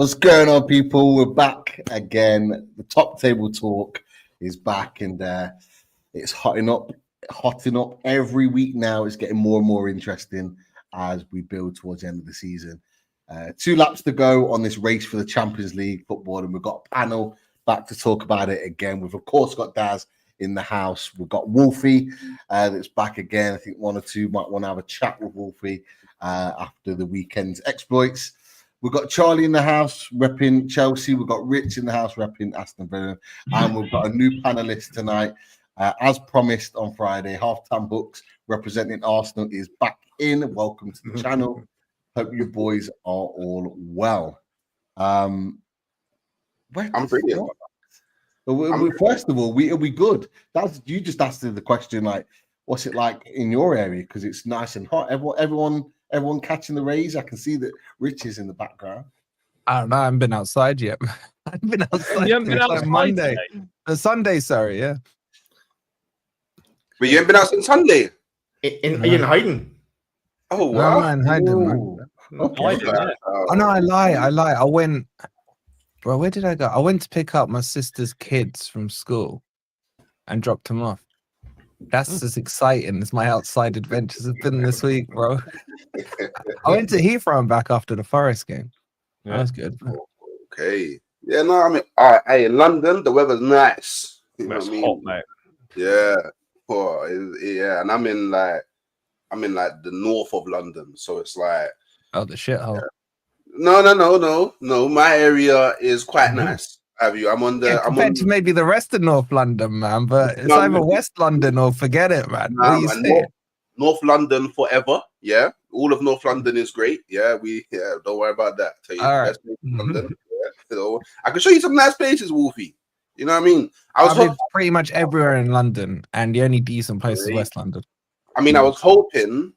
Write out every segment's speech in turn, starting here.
What's going on, people? We're back again. The top table talk is back, and it's hotting up every week now. It's getting more and more interesting as we build towards the end of the season. 2 laps to go on this race for the Champions League football, and we've got a panel back to talk about it again. We've of course got Daz in the house. We've got Wolfie that's back again. I think one or two might want to have a chat with Wolfie after the weekend's exploits. We've got Charlie in the house repping Chelsea. We've got Rich in the house repping Aston Villa. And we've got a new panelist tonight. As promised on Friday, Halftime Books representing Arsenal is back in. Welcome to the channel. Hope you boys are all well. I'm brilliant. First of all, are we good? You just asked the question, like, what's it like in your area? Because it's nice and hot. Everyone catching the rays. I can see that Rich is in the background. I don't know. I haven't been outside yet. I haven't been outside. You haven't been outside Monday. Sunday, sorry, yeah. But you haven't been out since Sunday? Are you in hiding? Oh, wow. No, I'm in hiding, man. Okay. Oh, no, I lie. I went... Bro, where did I go? I went to pick up my sister's kids from school and dropped them off. That's as exciting as my outside adventures have been this week, bro. I went to Heathrow and back after the Forest game. Yeah. That was good. Okay. Yeah, no, I mean, hey, in London, the weather's nice. You know That's what I mean? hot, mate. Yeah. Yeah, and I'm in like the north of London, so it's like Oh, the shithole. No. My area is quite nice. Have you? Compared to maybe the rest of North London, man, but it's either West London or forget it, man. What are you saying? North London forever. Yeah, all of North London is great. Yeah, don't worry about that. Tell you All right. best place in London. Yeah. So I can show you some nice places, Wolfie. You know what I mean? I've lived pretty much everywhere in London, and the only decent place is West London. I mean, I was hoping,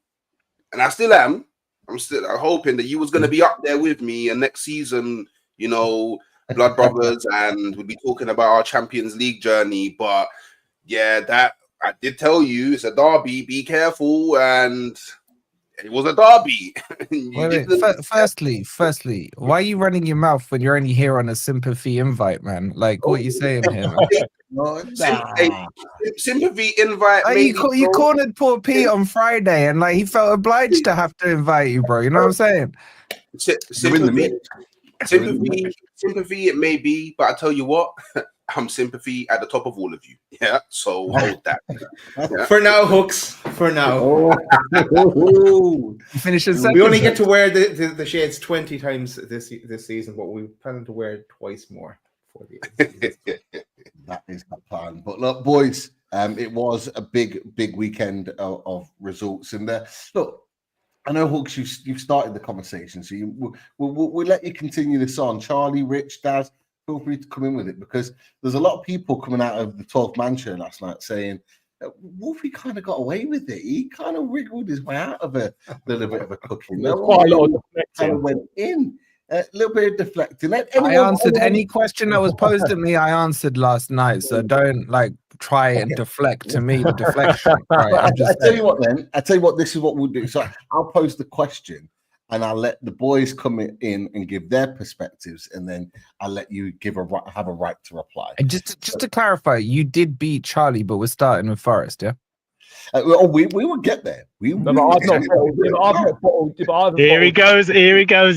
and I still am. I'm hoping that you was going to be up there with me, and next season, you know, Blood Brothers, and we'll be talking about our Champions League journey. But yeah, that I did tell you it's a derby. Be careful, and it was a derby. Firstly, why are you running your mouth when you're only here on a sympathy invite, man? Like, what are you saying here? Sympathy invite. You cornered poor Pete on Friday, and like he felt obliged to have to invite you, bro. You know what I'm saying? Sympathy, it may be, but I tell you what, I'm sympathy at the top of all of you. Yeah, so hold that. Yeah. For now, Hooks. For now. Finishes. We only get to wear the shades 20 times this season, but we plan to wear it twice more for the end. That is the plan. But look, boys, it was a big weekend of results, and look. I know, Hooks, you've started the conversation, so we'll let you continue this on. Charlie, Rich, Daz, feel free to come in with it, because there's a lot of people coming out of the 12-man show last night saying Wolfie kind of got away with it. He kind of wriggled his way out of a little bit of a cooking. Quite a lot of kind of went in. A little bit of deflecting. I answered any question that was posed at me. I answered last night, so don't try and deflect to me the deflection. Right, I tell you what, then. I tell you what. This is what we'll do. So I'll pose the question, and I'll let the boys come in and give their perspectives, and then I'll let you have a right to reply. And just to clarify, you did beat Charlie, but we're starting with Forest, yeah. We will get there. Here he goes.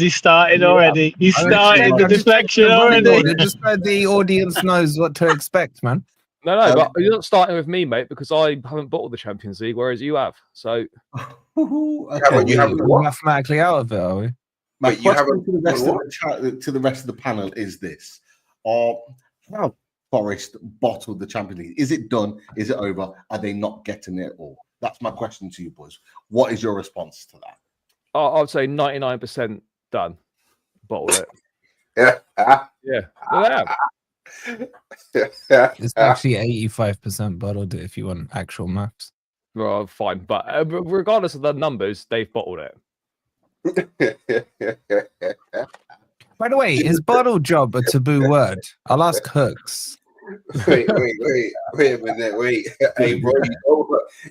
He's started already. He's started the deflection already. Just so the audience knows what to expect, man. No, but you're not starting with me, mate, because I haven't bottled the Champions League, whereas you have. So we're mathematically out of it, are we? My question to the rest of the panel is this: how Forest bottled the Champions League? Is it done? Is it over? Are they not getting it all? That's my question to you, boys. What is your response to that? I'd say 99% done. Bottled it. Yeah. Yeah. Well, It's actually 85% bottled if you want actual maths. Well, fine. But regardless of the numbers, they've bottled it. By the way, is bottle job a taboo word? I'll ask Hooks. Wait a minute. Hey, bro,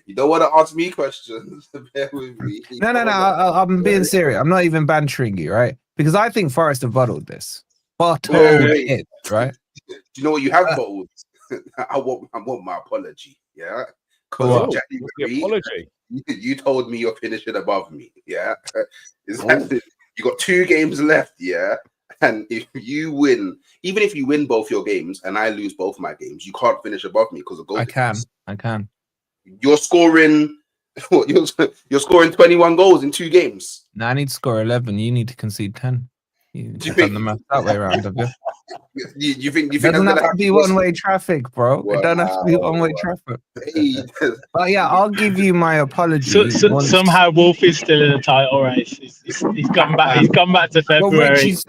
you don't want to ask me questions. Bear with me. No. I'm being serious. I'm not even bantering you, right? Because I think Forest have bottled this. bottled Wait. it, right? Do you know what you have bottled? I want my apology. Yeah, Oh, because in what's the January, apology. you told me you're finishing above me. Yeah, you got 2 games left. Yeah, and if you win, even if you win both your games and I lose both my games, you can't finish above me because of goal difference. I can. You're scoring. What, you're scoring 21 goals in 2 games. Now I need to score 11. You need to concede 10. You Do you done think- the math that way around, have you? You think It that's doesn't gonna have to be happen? one-way traffic, bro. It don't have to be one-way traffic. Hey, But yeah, I'll give you my apology. once- Somehow Wolf is still in the title race. He's come back. He's come back to Well, February. Rich,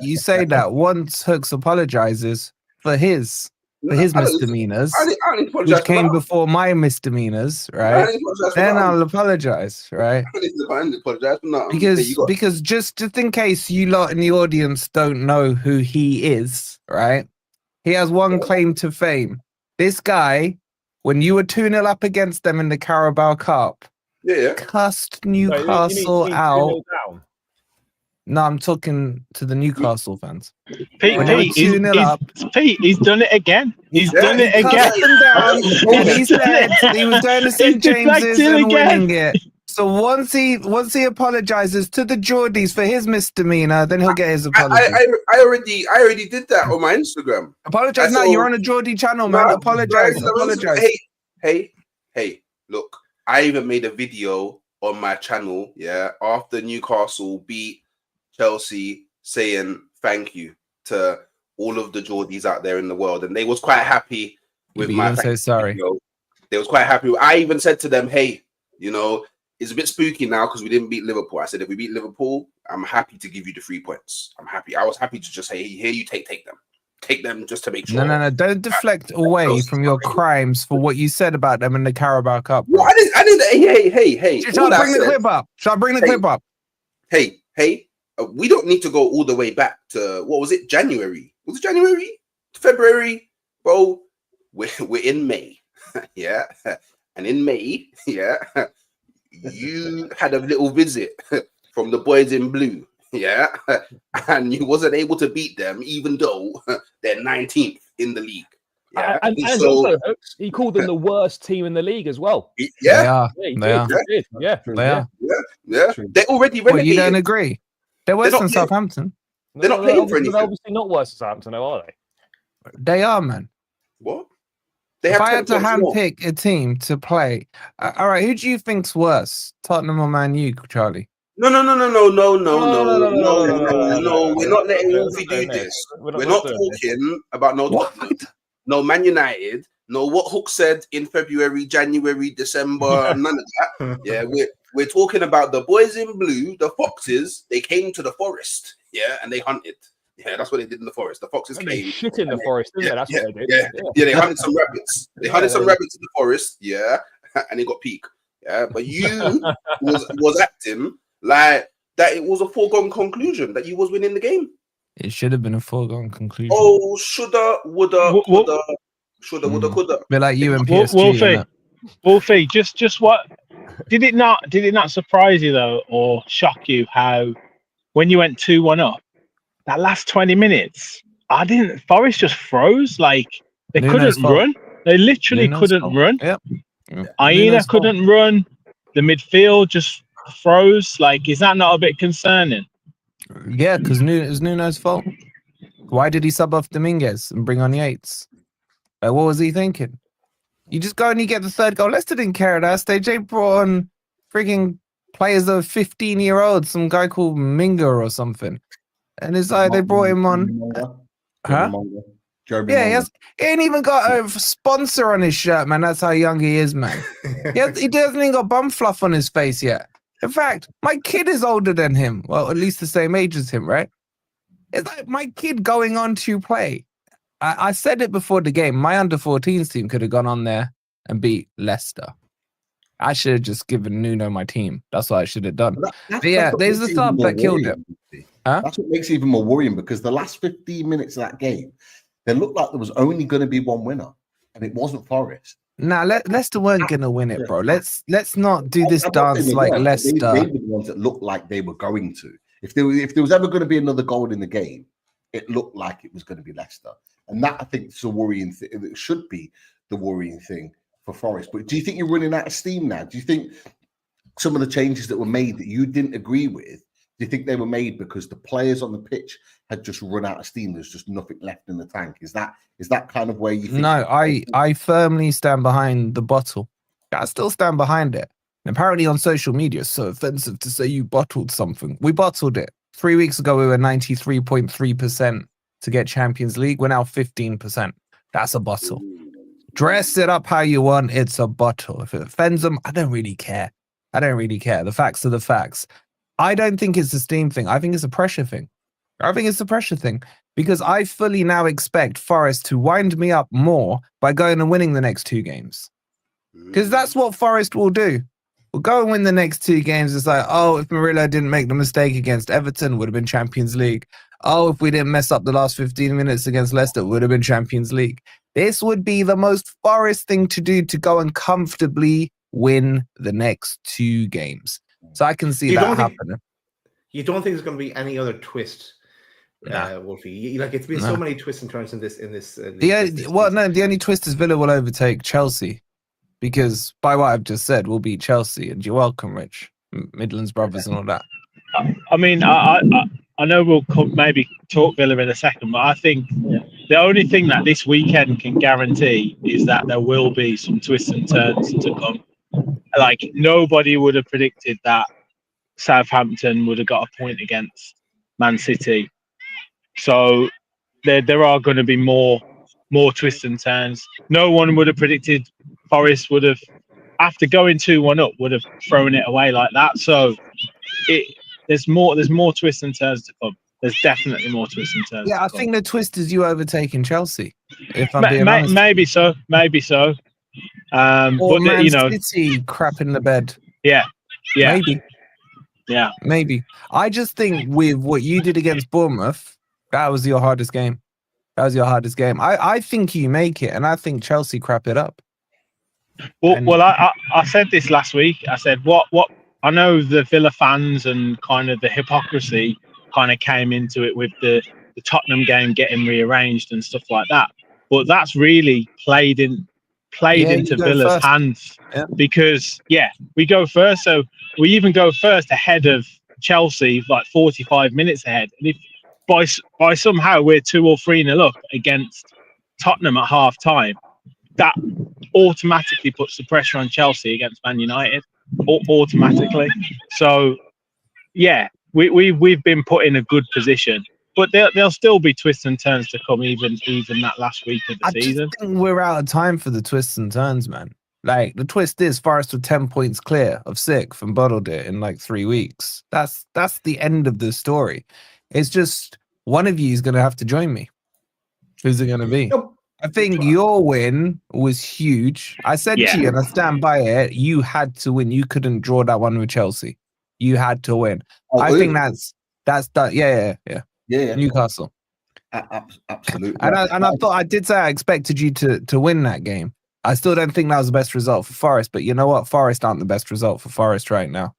you say that once Hooks apologizes for his misdemeanors, I don't apologize which came before my misdemeanors, right? Then I'll apologize, right? I didn't apologize for nothing. Because just in case you lot in the audience don't know who he is, right? He has one claim to fame. This guy, when you were 2-0 up against them in the Carabao Cup, cussed Newcastle out. No, I'm talking to the Newcastle fans. Pete, he's done it again. He's done it again. Cussed them down, and he said he was going to St. James's and winning it. So once he apologizes to the Geordies for his misdemeanor, then he'll get his apology. I already did that on my Instagram. Apologize now. You're on a Geordie channel, man. Apologize. Hey, look, I even made a video on my channel, after Newcastle beat Chelsea, saying thank you to all of the Geordies out there in the world, and they was quite happy with my say sorry. Video. They was quite happy. I even said to them, hey, it's a bit spooky now because we didn't beat Liverpool. I said, if we beat Liverpool, I'm happy to give you the 3 points. I'm happy. I was happy to just say, here you take them. Take them just to make sure. No. Don't deflect away from your crimes for what you said about them in the Carabao Cup. Well, I didn't. Hey. Shall I bring the clip up? Hey, we don't need to go all the way back to, what was it, January? Was it January? February? Bro, we're in May. Yeah. And in May, you had a little visit from the boys in blue. Yeah. And you wasn't able to beat them, even though they're 19th in the league. Yeah. And also, he called them the worst team in the league as well. Yeah. They are. They're already relegated. Well, you don't agree? They're worse than Southampton. They're not playing for anything. They're obviously not worse than Southampton, though, are they? They are, man. What? If I had to handpick a team to play, all right, who do you think's worse, Tottenham or Man U, Charlie? No. We're not letting Wolfie do this. We're not talking about no Man United, no what Hook said in February, January, December, none of that. Yeah, we're talking about the boys in blue, the Foxes. They came to the forest, and they hunted. Yeah, that's what they did in the forest. The Foxes came. They shit in the forest, didn't they? That's what they did. Yeah, they hunted some rabbits. They hunted some rabbits in the forest, and they got peak. Yeah, but you was acting like that it was a foregone conclusion that you was winning the game. It should have been a foregone conclusion. Oh, shoulda, woulda, coulda. Bit like you and PSG. Wolfie, just what did it not surprise you though, or shock you how when you went 2-1 up, that last 20 minutes, Forest just froze. Like they couldn't run. They literally couldn't run. Yep. Aina couldn't run. The midfield just froze. Like, is that not a bit concerning? Yeah, because it was Nuno's fault. Why did he sub off Dominguez and bring on Yates? What was he thinking? You just go and you get the third goal. Leicester didn't care at that stage. They brought on freaking players of 15-year-olds, some guy called Minga or something. And it's like they brought him on. Huh? Yeah, he ain't even got a sponsor on his shirt, man. That's how young he is, man. He doesn't even got bum fluff on his face yet. In fact, my kid is older than him. Well, at least the same age as him, right? It's like my kid going on to play. I said it before the game. My under-14s team could have gone on there and beat Leicester. I should have just given Nuno my team. That's what I should have done. But yeah, there's the sub that killed him. Huh? That's what makes it even more worrying, because the last 15 minutes of that game, it looked like there was only going to be one winner, and it wasn't Forest. Nah, Leicester weren't going to win it, bro. Let's not do this dance like Leicester. They were the ones that looked like they were going to. If there was ever going to be another goal in the game, it looked like it was going to be Leicester. And that, I think, is a worrying thing. It should be the worrying thing for Forest. But do you think you're running out of steam now? Do you think some of the changes that were made that you didn't agree with, do you think they were made because the players on the pitch had just run out of steam? There's just nothing left in the tank. Is that kind of where you think? No, I firmly stand behind the bottle. I still stand behind it. And apparently on social media, it's so offensive to say you bottled something. We bottled it. 3 weeks ago, we were 93.3% to get Champions League. We're now 15%. That's a bottle. Dress it up how you want. It's a bottle. If it offends them, I don't really care. The facts are the facts. I don't think it's a steam thing. I think it's a pressure thing. Because I fully now expect Forest to wind me up more by going and winning the next 2 games. Because that's what Forest will do. We'll go and win the next 2 games. It's like, oh, if Murillo didn't make the mistake against Everton, would have been Champions League. Oh, if we didn't mess up the last 15 minutes against Leicester, would have been Champions League. This would be the most Forest thing to do, to go and comfortably win the next 2 games. So I can see that happening. You don't think there's going to be any other twist, Wolfie? Like, it's been so many twists and turns in this. The only twist is Villa will overtake Chelsea, because by what I've just said, we'll beat Chelsea, and you're welcome, Rich. Midlands brothers and all that. I mean, I know we'll maybe talk Villa in a second, but I think the only thing that this weekend can guarantee is that there will be some twists and turns to come. Like, nobody would have predicted that Southampton would have got a point against Man City. So there are going to be more twists and turns. No one would have predicted Forest would have, after going 2-1 up, would have thrown it away like that. So there's more twists and turns to come. There's definitely more twists and turns. Yeah, I think the twist is you overtaking Chelsea. If I'm being honest, maybe so. Or Man City crap in the bed. Yeah. Maybe. Yeah. Maybe. I just think with what you did against Bournemouth, that was your hardest game. I think you make it, and I think Chelsea crap it up. Well, I said this last week. I said what I know the Villa fans and kind of the hypocrisy kind of came into it with the Tottenham game getting rearranged and stuff like that. But that's really played into Villa's hands, because we go first. So we even go first ahead of Chelsea, like 45 minutes ahead. And if by somehow we're 2 or 3-0 up against Tottenham at half time, that automatically puts the pressure on Chelsea against Man United, automatically. So we've been put in a good position. But there'll still be twists and turns to come, even that last week of the season. I think we're out of time for the twists and turns, man. Like, the twist is Forest were 10 points clear of 6th and bottled it in like 3 weeks. That's the end of the story. It's just one of you is going to have to join me. Who's it going to be? Nope. I think your win was huge. I said to you, and I stand by it, you had to win. You couldn't draw that one with Chelsea. You had to win. I think that's done. Yeah. Newcastle. Absolutely. And I thought, I did say I expected you to win that game. I still don't think that was the best result for Forest, but you know what? Forest aren't the best result for Forest right now.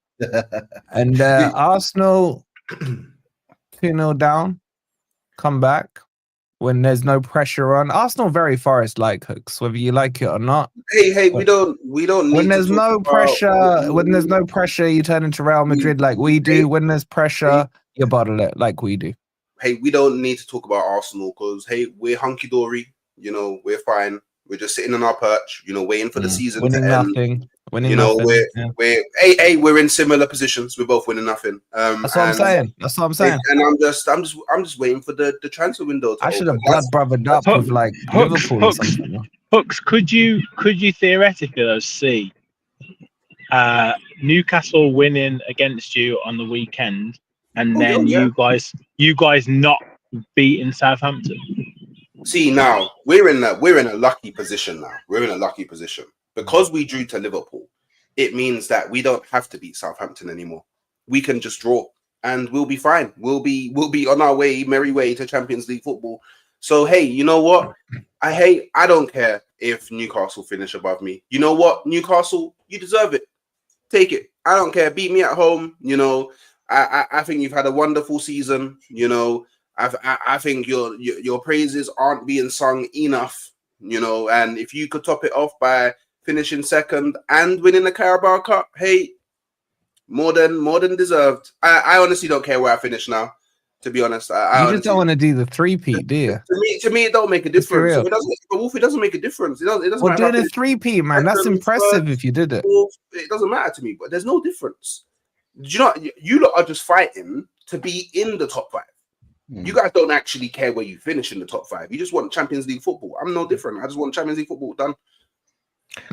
And Arsenal 2-0 down, come back when there's no pressure on. Arsenal very Forest-like, Hooks, whether you like it or not. Hey, we don't need when there's to no talk pressure, when there's no pressure, you turn into Real Madrid like we do. When there's pressure, you bottle it like we do. Hey, we don't need to talk about Arsenal because, hey, we're hunky-dory. We're fine. We're just sitting on our perch, waiting for the season to end. Winning nothing. We're in similar positions. We're both winning nothing. That's what I'm saying. And I'm just waiting for the transfer window to I should have blood brothered up with like Liverpool or something. Hooks, could you theoretically see Newcastle winning against you on the weekend, and then you guys not beating Southampton? See, now we're in a lucky position now. We're in a lucky position because we drew to Liverpool. It means that we don't have to beat Southampton anymore. We can just draw, and we'll be fine. We'll be on our merry way to Champions League football. So hey, you know what? I don't care if Newcastle finish above me. You know what, Newcastle, you deserve it. Take it. I don't care. Beat me at home. I think you've had a wonderful season. I think your praises aren't being sung enough, and if you could top it off by finishing second and winning the Carabao Cup, hey, more than deserved. I honestly don't care where I finish now, to be honest. I You just don't want to do the three-peat, do you? To me, it don't make a difference. It doesn't. For Wolf, it doesn't make a difference. It doesn't Well, matter. doing a three-peat, man, that's impressive if you did it. It doesn't matter to me, but there's no difference. Do you know? You lot are just fighting to be in the top 5. You guys don't actually care where you finish in the top 5. You just want Champions League football. I'm no different. I just want Champions League football done.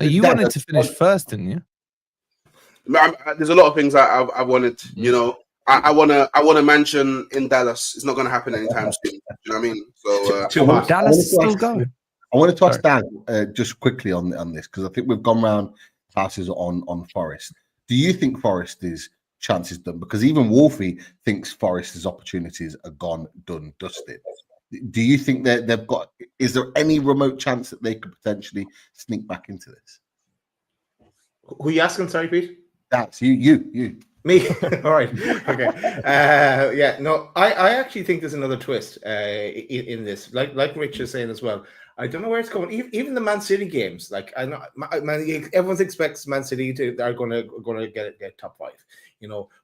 No, you wanted to finish first, didn't you? There's a lot of things I wanted. I want a mansion in Dallas. It's not going to happen anytime soon. You know what I mean? So Dallas is still going. I wanted to ask Dan just quickly on this, because I think we've gone round passes on Forest. Do you think Forest is chances done? Because even Wolfie thinks Forest's opportunities are gone, done, dusted. Do you think that they've got? Is there any remote chance that they could potentially sneak back into this? Who are you asking? Sorry, Pete. That's you. Me. All right. Okay. No, I actually think there's another twist in this. Like Rich is saying as well. I don't know where it's going. Even the Man City games, like I know, everyone expects Man City are going to get top 5.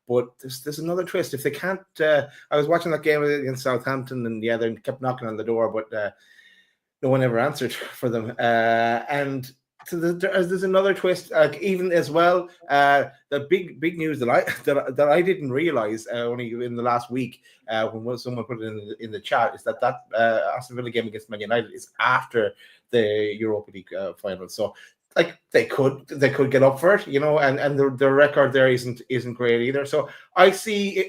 But there's another twist. If they can't, I was watching that game against Southampton, and they kept knocking on the door, but no one ever answered for them. And so there's another twist, even as well. The big news that I didn't realize only in the last week, when someone put it in the chat, is that Aston Villa game against Man United is after the Europa League final. So like they could get up for it, and the record there isn't great either. So I see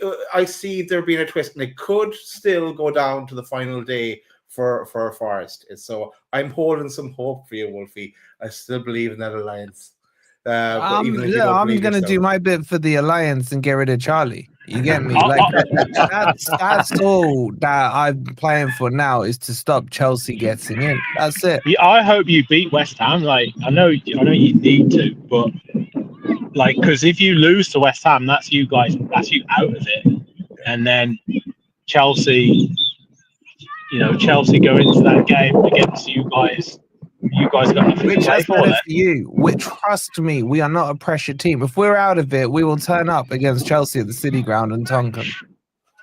there being a twist, and it could still go down to the final day for Forest. So I'm holding some hope for you, Wolfie. I still believe in that alliance. I'm going to do my bit for the alliance and get rid of Charlie. You get me? Like that's all that I'm playing for now, is to stop Chelsea getting in. That's it. Yeah, I hope you beat West Ham. Like I know you need to, but like, because if you lose to West Ham, that's you guys. That's you out of it. And then Chelsea, Chelsea go into that game against you guys. You guys got nothing to play for. Trust me, we are not a pressure team. If we're out of it, we will turn up against Chelsea at the City Ground in Tonkin.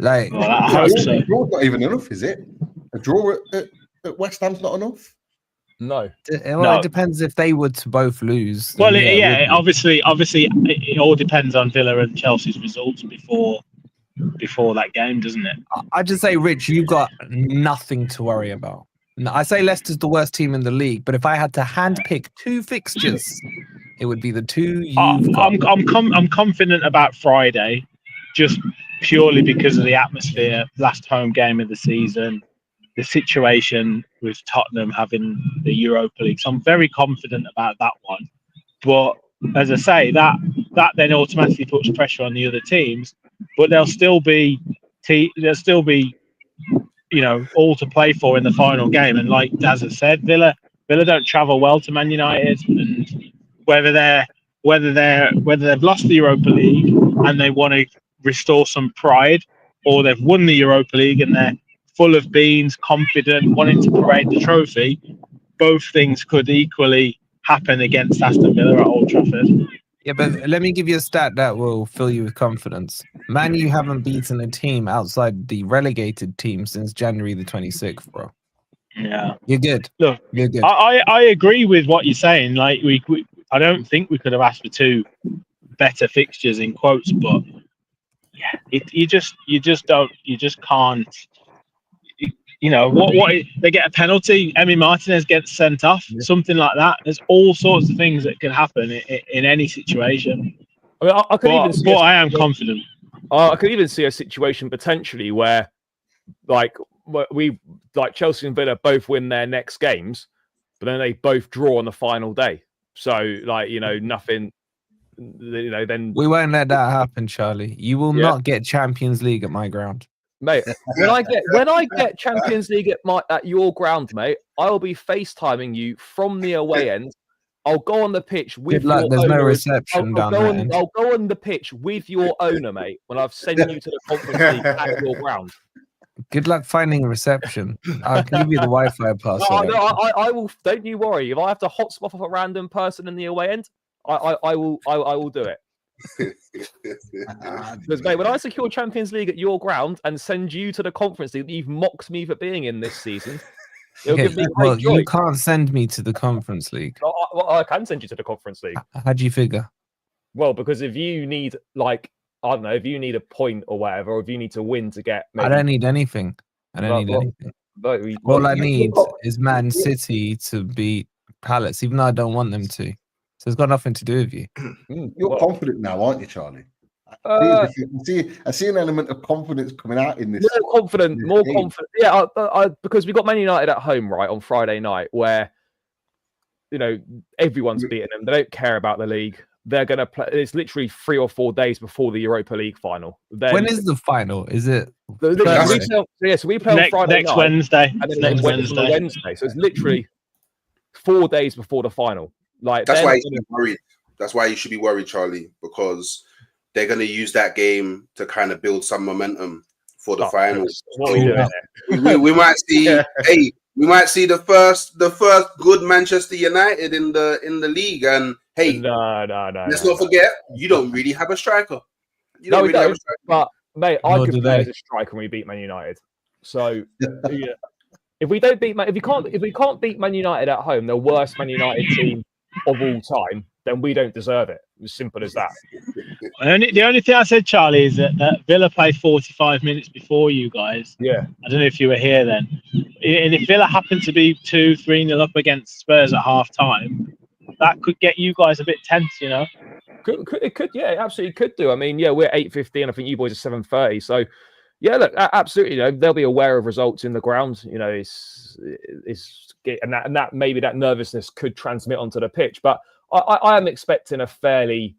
Like, I hope so. A draw's not even enough, is it? A draw at West Ham's not enough? No. It depends if they were to both lose. Well, obviously, it all depends on Villa and Chelsea's results before that game, doesn't it? I just say, Rich, you've got nothing to worry about. I say Leicester's the worst team in the league, but if I had to handpick 2 fixtures, it would be the 2 you've got. I'm confident about Friday, just purely because of the atmosphere, last home game of the season, the situation with Tottenham having the Europa League. So I'm very confident about that one. But as I say, that then automatically puts pressure on the other teams. But there'll still be all to play for in the final game. And like Daz has said, Villa don't travel well to Man United, and whether they've lost the Europa League and they want to restore some pride, or they've won the Europa League and they're full of beans, confident, wanting to parade the trophy, both things could equally happen against Aston Villa at Old Trafford. Yeah, but let me give you a stat that will fill you with confidence. Man, you haven't beaten a team outside the relegated team since January the 26th, bro. Yeah. You're good. Look, you're good. I agree with what you're saying. Like, I don't think we could have asked for 2 better fixtures in quotes, but yeah, you just can't. What they get a penalty, Emi Martinez gets sent off, something like that. There's all sorts of things that can happen in any situation. I mean, I am confident. I could even see a situation potentially where, Chelsea and Villa both win their next games, but then they both draw on the final day. So, nothing. Then we won't let that happen, Charlie. You will not get Champions League at my ground. Mate, when I get Champions League at your ground, mate, I'll be FaceTiming you from the away end. I'll go on the pitch with your there's owner. No reception down there. I'll go on the pitch with your owner, mate, when I've sent you to the Conference League at your ground. Good luck finding a reception. I'll give you the Wi-Fi password. No, I will. Don't you worry. If I have to hotspot off a random person in the away end, I will do it. Because mate, when I secure Champions League at your ground and send you to the Conference League, you've mocked me for being in this season. It'll give me great joy. You can't send me to the Conference League. I can send you to the Conference League. How do you figure? Well, because if you need I don't know, if you need a point or whatever, or if you need to win to get, I don't need anything. Anything. All I need is Man City to beat Palace, even though I don't want them to. So it's got nothing to do with you. You're confident now, aren't you, Charlie? I see an element of confidence coming out in this. More confident. Yeah, because we got Man United at home, right, on Friday night, where everyone's beating them. They don't care about the league. They're going to play. It's literally 3 or 4 days before the Europa League final. When is the final? Is it? We play on Friday next Wednesday. And then next Wednesday. So it's literally 4 days before the final. That's why you should be worried. That's why you should be worried, Charlie, because they're going to use that game to kind of build some momentum for the finals. We might see. Hey, we might see the first good Manchester United in the league. And hey, no. Let's not forget, you don't really have a striker. But mate, I could play as a striker when we beat Man United. So yeah. If we can't beat Man United at home, the worst Man United team of all time, then we don't deserve it. As simple as that. The only thing I said, Charlie, is that Villa played 45 minutes before you guys. Yeah. I don't know if you were here then. And if Villa happened to be 2-3-0 up against Spurs at half time, that could get you guys a bit tense, It could, yeah, it absolutely could do. I mean, yeah, we're 8:15. I think you boys are 7:30. So, yeah, look, absolutely. They'll be aware of results in the ground. And that maybe that nervousness could transmit onto the pitch. But I am expecting a fairly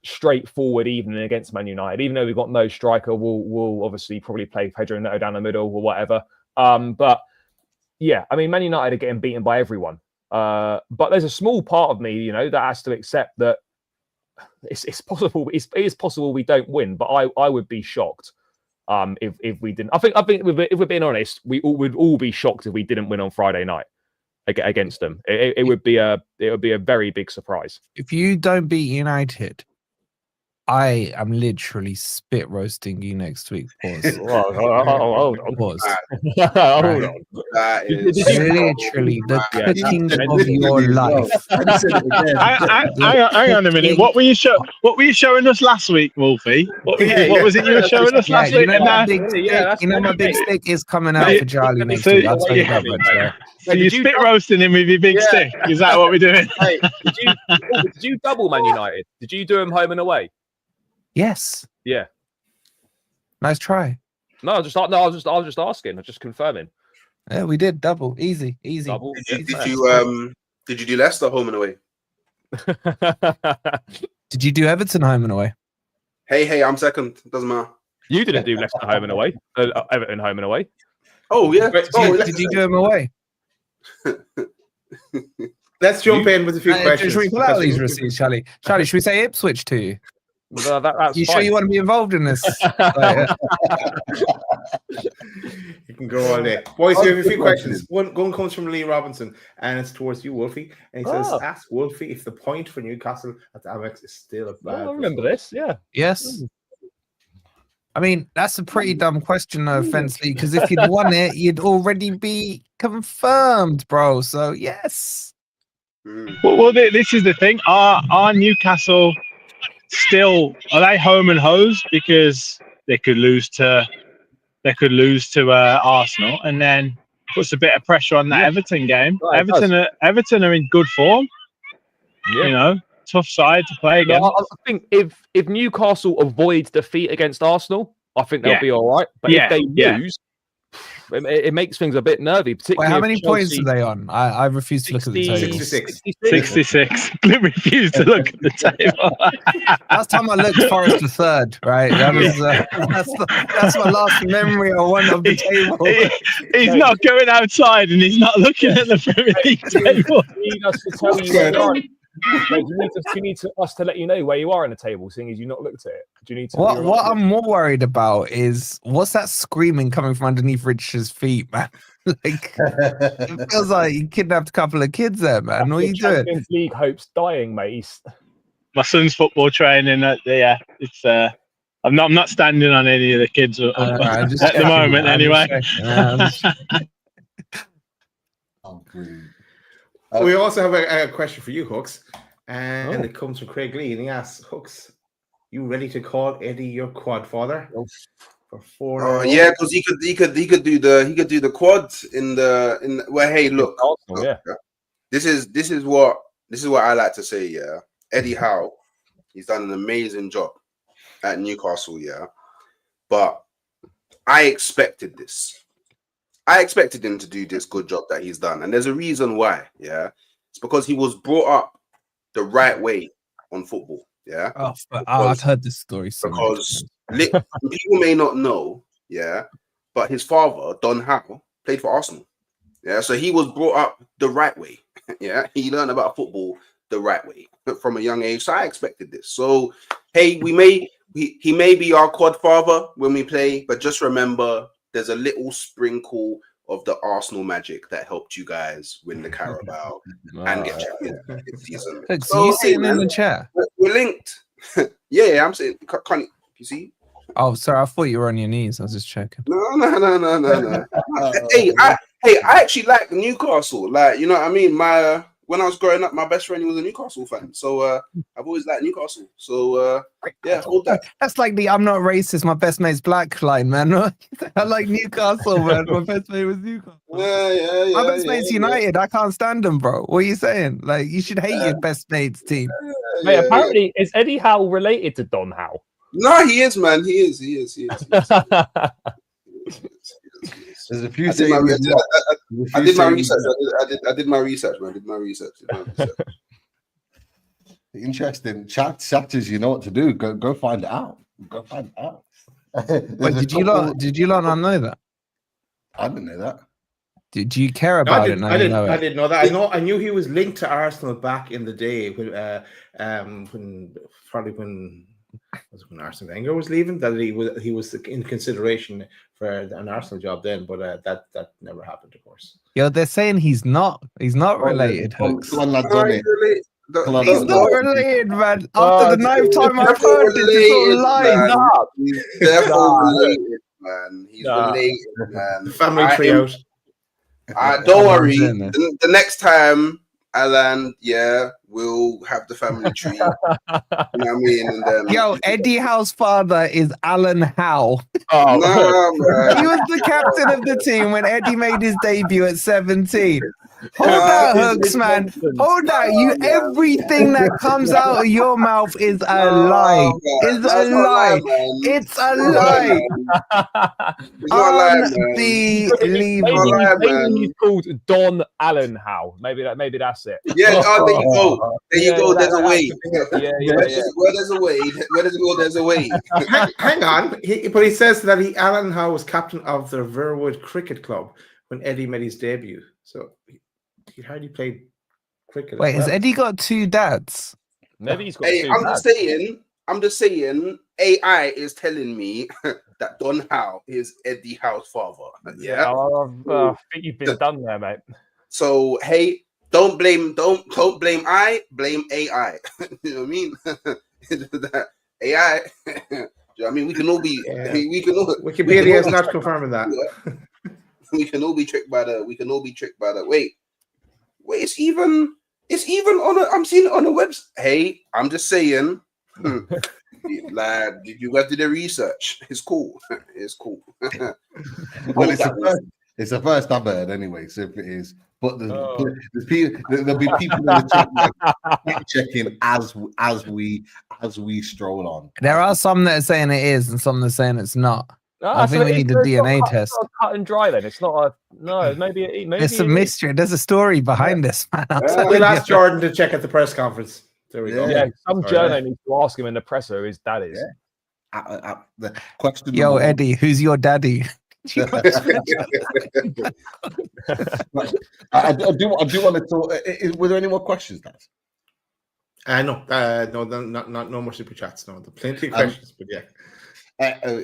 straightforward evening against Man United. Even though we've got no striker, we'll obviously probably play Pedro Neto down the middle or whatever. But yeah, I mean, Man United are getting beaten by everyone. But there's a small part of me, that has to accept that it's possible. It is possible we don't win, but I would be shocked if we didn't. I think if we're being honest, we would all be shocked if we didn't win on Friday night against them. It would be a very big surprise. If you don't beat United, I am literally spit roasting you next week. Pause. Hold on. Pause. Hold on. Literally the cooking of your life. Hang on a minute. What were you showing us last week, Wolfie? What was it you were showing us last week? My big stick is coming out for Charlie next week. I'll tell you that much. So you're spit roasting him with your big stick? Is that what we're doing? Hey, did you double Man United? Did you do them home and away? Yes. Yeah. Nice try. No, I was just asking. I'm just confirming. Yeah, we did double. Easy. Double. Did you do Leicester home and away? Did you do Everton home and away? Hey, I'm second. Doesn't matter. You didn't do Leicester home and away. Everton home and away. Oh yeah. Did you do them away? Let's jump in with a few questions. Should we pull out these receipts, Charlie? Charlie, should we say Ipswich to you? Well, that's you fine. sure you want to be involved in this? You can go all day. Boys, we have a few questions. One comes from Lee Robinson, and it's towards you, Wolfie. And he says, ask Wolfie if the point for Newcastle at the Amex is still a bad I remember this, yeah. Yes. I mean, that's a pretty dumb question, no offense, Lee, because if you'd won it, you'd already be confirmed, bro. So, yes. Well, this is the thing. Are Newcastle still, are they home and hosed because they could lose to Arsenal, and then puts a bit of pressure on that Everton game? Right, Everton are in good form. Yeah. Tough side to play against. I think if Newcastle avoid defeat against Arsenal, I think they'll be all right. But if they lose, it makes things a bit nervy. Particularly how many points are they on? I refuse to look at the table. 66. I refuse to look at the table. Last time I looked, Forest was third, right? That was that's my last memory I want of the table. He's not going outside and he's not looking at the Premier League table. Need us to tell you do you need us to let you know where you are in the table, seeing as you not looked at it? Do you need to? What I'm more worried about is what's that screaming coming from underneath Richard's feet, man? Like it feels like you kidnapped a couple of kids there, man. What are you doing? Champions League hopes dying, mate. My son's football training. It's I'm not standing on any of the kids at the moment, anyway. We also have a question for you, Hooks, and it comes from Craig Lee, and he asks, Hooks, you ready to call Eddie your quad father? For 4 yeah, because he could do the quad in where, hey, look, Arsenal, yeah. This is what I like to say, yeah. Eddie Howe, he's done an amazing job at Newcastle, yeah. But I expected this. I expected him to do this good job that he's done. And there's a reason why, yeah. It's because he was brought up the right way on football, yeah. I've heard this story so because people may not know, yeah, but his father, Don Howe, played for Arsenal. Yeah, so he was brought up the right way. Yeah, he learned about football the right way from a young age. So I expected this. So hey, he may be our quad father when we play, but just remember there's a little sprinkle of the Arsenal magic that helped you guys win the Carabao and get champions this season. So you sitting in the chair? We're linked. Yeah, I'm sitting. Can't you see? Oh, sorry, I thought you were on your knees. I was just checking. No. Hey, I actually like Newcastle. Like, you know what I mean? When I was growing up, my best friend was a Newcastle fan. So I've always liked Newcastle. So yeah, hold that. That's like the I'm not racist, my best mate's black line, man. I like Newcastle, man. My best mate was Newcastle. Yeah. My best mate's United. I can't stand them, bro. What are you saying? Like, you should hate your best mate's team. Mate, apparently, is Eddie Howe related to Don Howe? No, he is, man. He is. There's a few. I did my research. I did my research, man. I did my research. Interesting. Chatters, you know what to do. Go find out. Go find out. Wait, did you not know that? I didn't know that. Did you care about it? I didn't know that. I knew he was linked to Arsenal back in the day when Arsene Wenger was leaving. That he was in consideration for an Arsenal job then, but that never happened, of course. Yo, they're saying he's not related. Come on, lads, on it. He's not related, man. After the 9th time I've heard this, it's all lies. He's definitely related, man. He's related, man. Family tree out. Don't worry. The next time, Alan, we'll have the family tree. You know what I mean? And then, yo, Eddie Howe's father is Alan Howe. Oh, no, he was the captain of the team when Eddie made his debut at 17. Hold that, Hooks, man. Hold that. Everything that comes out of your mouth is a lie. It's a lie. It's a lie. Maybe he's called Don Allen Howe. Maybe that's it. Yeah. Oh, there you go. There you go. There's a way. Yeah. Where there's a way. Where there's a will, there's a way. Hang on. But he says that Alan Howe was captain of the Verwood Cricket Club when Eddie made his debut. So he hardly played cricket. Wait, has Eddie got two dads? Maybe he's got two dads. I'm just saying, AI is telling me that Don Howe is Eddie Howe's father. Yeah. I think you've been done there, mate. So hey, don't blame I, blame AI. You know what I mean? AI. You know what I mean? We can all be. Wikipedia is not confirming that. We can all be tricked by that. Wait, it's even on I'm seeing it on the website. Hey, I'm just saying, lad, you guys did the research. It's cool. It's cool. Well, it's the first I've heard anyway, so if it is, but there'll be people in the chat checking as we stroll on. There are some that are saying it is and some that are saying it's not. I think we need a DNA test. It's not cut and dry then. It's not maybe it's a mystery. There's a story behind this, man. We'll ask Jordan to check at the press conference. There we go. Yeah, some journo needs to ask him in the presser who his dad is. The question. Yo, Eddie, who's your daddy? I do want to talk. Were there any more questions, guys? No more super chats. No, plenty of questions, but yeah.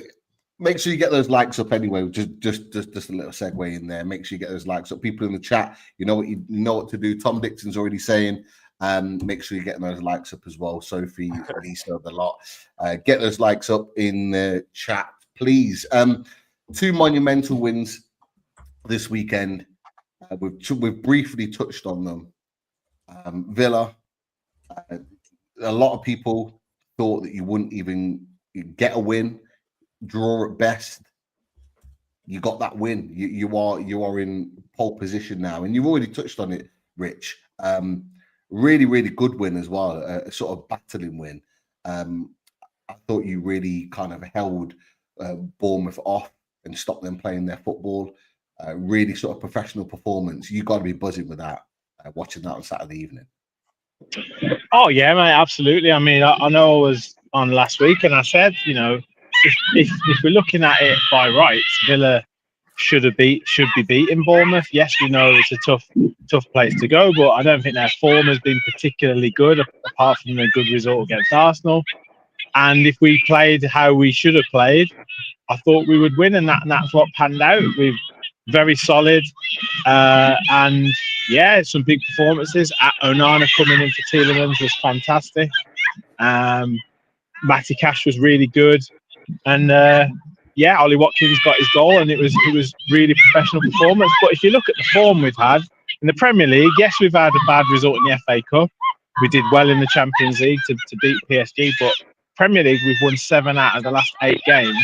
Make sure you get those likes up anyway. Just a little segue in there. Make sure you get those likes up. People in the chat, you know what to do. Tom Dixon's already saying, make sure you're getting those likes up as well. Sophie, Lisa, the lot. Get those likes up in the chat, please. 2 monumental wins this weekend. We've briefly touched on them. Villa. A lot of people thought that you wouldn't even get a win. Draw at best. You got that win. You are in pole position now, and you've already touched on it, Rich. Really, really good win as well. A sort of battling win. I thought you really kind of held Bournemouth off and stopped them playing their football. Really sort of professional performance. You got to be buzzing with that. Watching that on Saturday evening. Oh yeah, mate, absolutely. I mean, I know I was on last week, and I said, if we're looking at it by rights, Villa should be beating Bournemouth. Yes, we know it's a tough place to go, but I don't think their form has been particularly good, apart from the good result against Arsenal. And if we played how we should have played, I thought we would win, and that's what panned out. We've very solid, and yeah, some big performances. Onana coming in for Tielemans was fantastic. Matty Cash was really good, and Ollie Watkins got his goal, and it was really professional performance. But if you look at the form we've had in the Premier League, yes, we've had a bad result in the FA Cup. We did well in the Champions League to beat PSG, but Premier League we've won 7 out of the last 8 games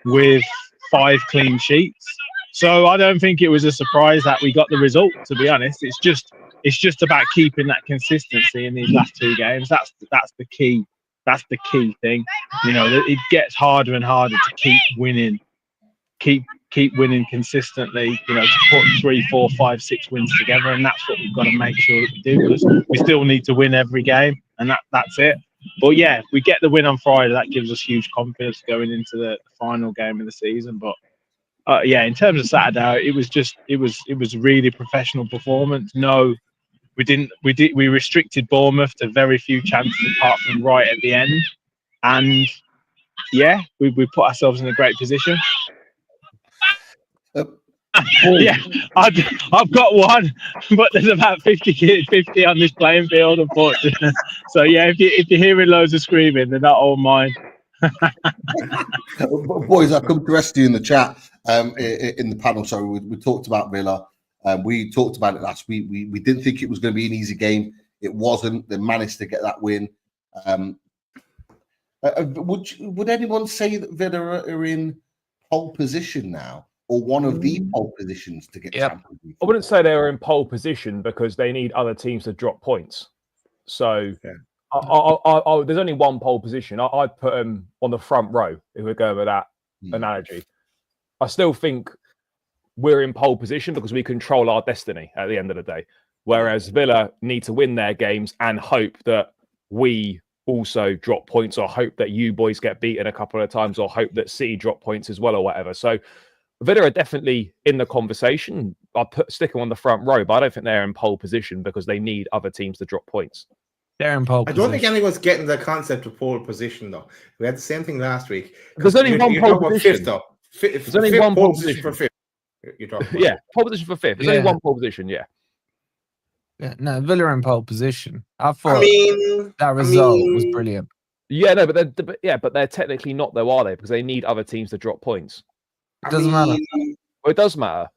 with 5 clean sheets. So I don't think it was a surprise that we got the result. To be honest, it's just about keeping that consistency in these last 2 games. That's the key. That's the key thing. It gets harder and harder to keep winning, keep winning consistently. To put 3, 4, 5, 6 wins together, and that's what we've got to make sure that we do, because we still need to win every game, and that's it. But yeah, if we get the win on Friday, that gives us huge confidence going into the final game of the season. But in terms of Saturday, it was really professional performance. No, we restricted Bournemouth to very few chances apart from right at the end, and yeah, we put ourselves in a great position. Yeah, I've got one, but there's about 50 on this playing field, unfortunately. So yeah, if you're hearing loads of screaming, they're not all mine. Boys, I'll come to rescue in the chat, in the panel. Sorry, we talked about Villa. We talked about it last week. We didn't think it was going to be an easy game. It wasn't. They managed to get that win. Would anyone say that Villa are in pole position now, or one of the pole positions to get Champions League? I wouldn't say they were in pole position, because they need other teams to drop points. So there's only one pole position. I'd put them on the front row if we're going with that analogy. I still think we're in pole position because we control our destiny at the end of the day. Whereas Villa need to win their games and hope that we also drop points, or hope that you boys get beaten a couple of times, or hope that City drop points as well, or whatever. So Villa are definitely in the conversation. I'll stick them on the front row, but I don't think they're in pole position because they need other teams to drop points. They're in pole position. I don't think anyone's getting the concept of pole position, though. We had the same thing last week. There's only one pole position. There's only one pole position for fifth. You're talking about. Yeah, pole position for 5th. There's only one pole position, Yeah, no, Villa in pole position. I thought that result was brilliant. Yeah, no, but they're technically not, though, are they? Because they need other teams to drop points. It doesn't matter. Well, it does matter.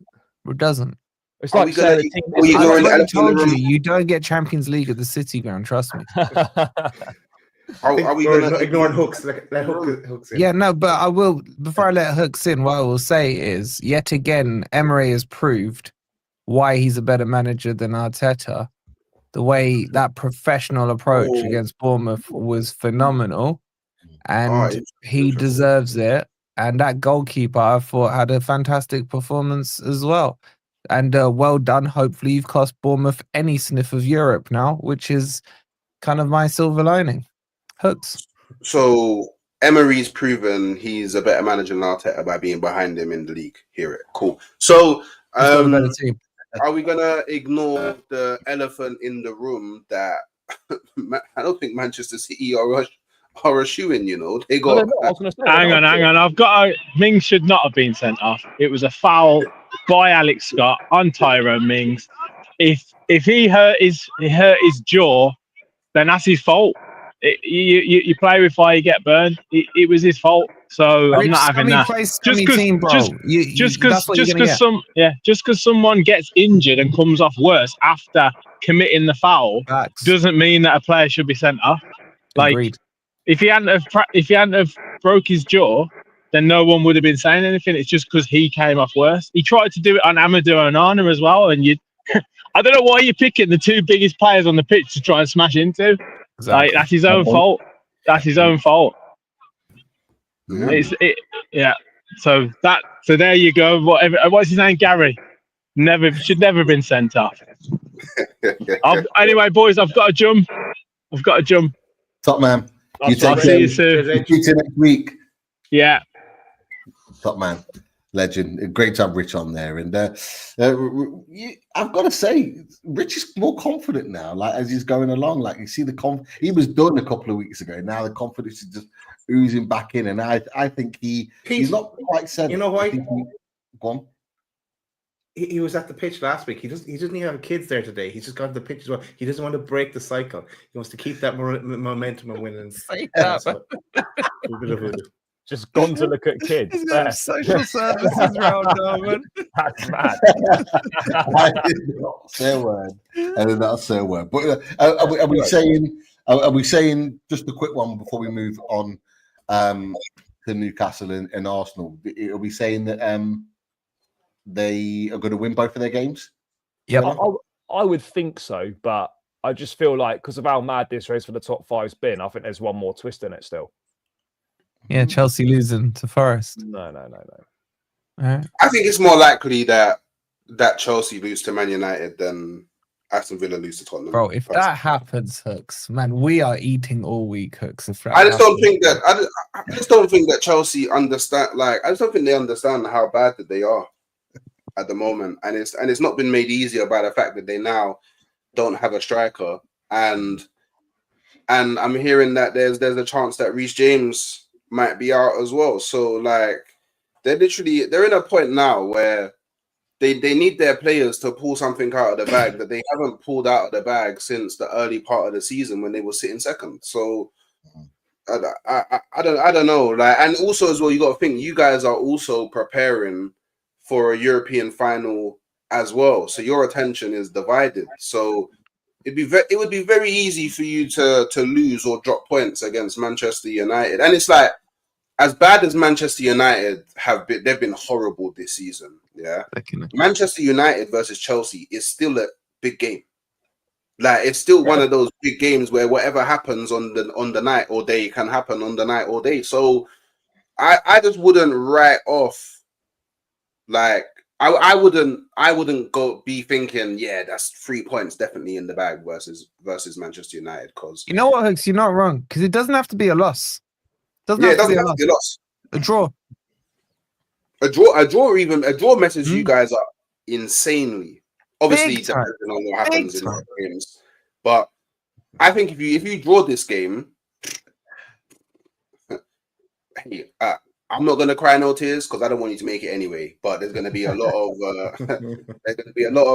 It doesn't. It's like saying I told you don't get Champions League at the City Ground. Trust me. Are we ignoring hooks? Let hooks in. Yeah, no, but I will. Before I let hooks in, what I will say is, yet again, Emery has proved why he's a better manager than Arteta. The way that professional approach against Bournemouth was phenomenal, and he deserves it. And that goalkeeper, I thought, had a fantastic performance as well. And well done. Hopefully, you've cost Bournemouth any sniff of Europe now, which is kind of my silver lining. Hooks. So Emery's proven he's a better manager than Arteta by being behind him in the league. Hear it. Cool. So a better team. Are we gonna ignore the elephant in the room that I don't think Manchester City are a shoe-in. You know, they No, got. they're not. I was going to say. Hang on. I've got Mings should not have been sent off. It was a foul by Alex Scott on Tyrone Mings. If he hurt his jaw, then that's his fault. You play with fire, you get burned. It was his fault. So I'm not having that. Just because someone gets injured and comes off worse after committing the foul doesn't mean that a player should be sent off. Like, Agreed. if he hadn't have broke his jaw, then no one would have been saying anything. It's just because he came off worse. He tried to do it on Amadou Onana as well, and I don't know why you're picking the two biggest players on the pitch to try and smash into. Exactly. Like, that's his own fault. That's his own fault. Yeah. So there you go. What's his name? Gary. Should never have been sent off. Anyway, boys, I've got to jump. Top man. I'll see you soon. See you next week. Yeah. Top man. Legend. Great to have Rich on there. And I've got to say, Rich is more confident now, like as he's going along. Like, you see he was done a couple of weeks ago. Now the confidence is just oozing back in. And I think he's not quite said. You know why? Go on. He was at the pitch last week. He doesn't even have kids there today. He's just gone to the pitch as well. He doesn't want to break the cycle. He wants to keep that momentum and winning. Just gone to look at kids. Social services round, Darwin. That's mad. I did not say a word. I did not say a word. But are we saying just a quick one before we move on to Newcastle and Arsenal? Are we saying that they are going to win both of their games? Yeah, I would think so, but I just feel like because of how mad this race for the top five's been, I think there's one more twist in it still. Yeah, Chelsea losing to Forest. No. All right. I think it's more likely that Chelsea lose to Man United than Aston Villa lose to Tottenham. Bro, if that happens, Hooks, man, we are eating all week, Hooks. I just don't think that Chelsea understand. Like, I just don't think they understand how bad that they are at the moment, and it's not been made easier by the fact that they now don't have a striker, and I'm hearing that there's a chance that Reece James might be out as well. So like they're in a point now where they need their players to pull something out of the bag that they haven't pulled out of the bag since the early part of the season when they were sitting second. So I don't know. Like, and also as well, you got to think you guys are also preparing for a European final as well. So your attention is divided. So it would be very easy for you to lose or drop points against Manchester United. And it's like, as bad as Manchester United have been, they've been horrible this season. Yeah. Manchester United versus Chelsea is still a big game. Like, it's still one of those big games where whatever happens on the night or day can happen on the night or day. So I just wouldn't write off, like, I wouldn't go be thinking, yeah, that's 3 points definitely in the bag versus Manchester United. Because you know what, Hooks, you're not wrong, because it doesn't have to be a loss. It doesn't have to be a loss. A draw. A draw messes you guys up insanely. Obviously, depending on what happens in the games. But I think if you draw this game, hey, I'm not gonna cry no tears because I don't want you to make it anyway. But there's gonna be a lot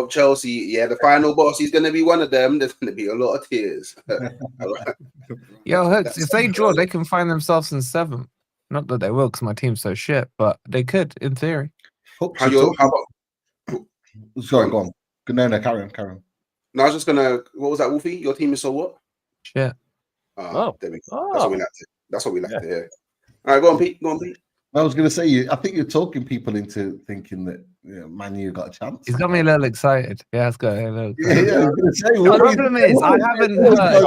of Chelsea. Yeah, the final boss. He's gonna be one of them. There's gonna be a lot of tears. Yo, Hooks, if they draw, they can find themselves in 7th. Not that they will, because my team's so shit, but they could, in theory. Sorry, go on. No, carry on. No, I was just gonna. What was that, Wolfie? Your team is so what? Shit. There we go. That's what we like to hear. All right, go on, Pete. I was going to say, I think you're talking people into thinking that Man U got a chance. He's got me a little excited. Yeah, let's go. I was going to say, the problem is, I haven't heard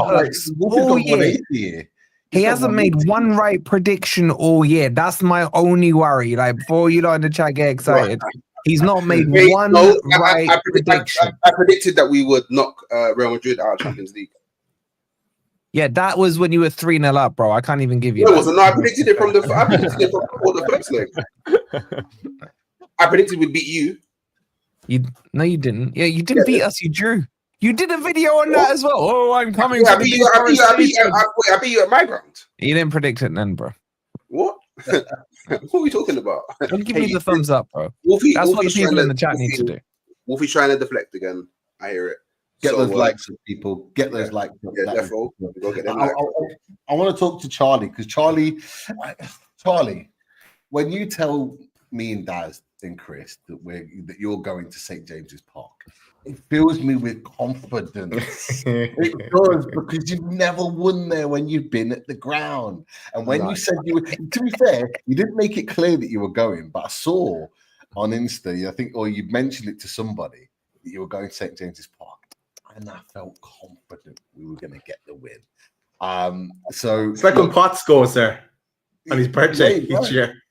all year. He hasn't made one right prediction all year. That's my only worry. Like, before you lot in the chat get excited, he's not made one right prediction. I predicted that we would knock Real Madrid out of Champions League. Yeah, that was when you were 3-0 up, bro. I can't even give you. No, it wasn't. No, I predicted it from the first leg. I predicted we'd beat you. No, you didn't. Yeah, you didn't beat us. You drew. You did a video on that as well. Oh, I'm coming. Yeah, to I the beat New Forest you. Stadium. I beat you at my ground. You didn't predict it then, bro. What? What are we talking about? Don't give me the thumbs up, bro. Wolfie, That's what the Wolfie's people trying in the chat need to do. Wolfie's trying to deflect again. I hear it. Get So, those likes of people. Get those likes. Yeah, therefore, go get them I likes. want to talk to Charlie because Charlie, when you tell me and Daz and Chris that you're going to St. James's Park, it fills me with confidence. It does, because you've never won there when you've been at the ground. And when you said you were, to be fair, you didn't make it clear that you were going, but I saw on Insta, I think, or you mentioned it to somebody that you were going to St. James's Park, and I felt confident we were going to get the win. So it's like when Potts goes there on his birthday each year.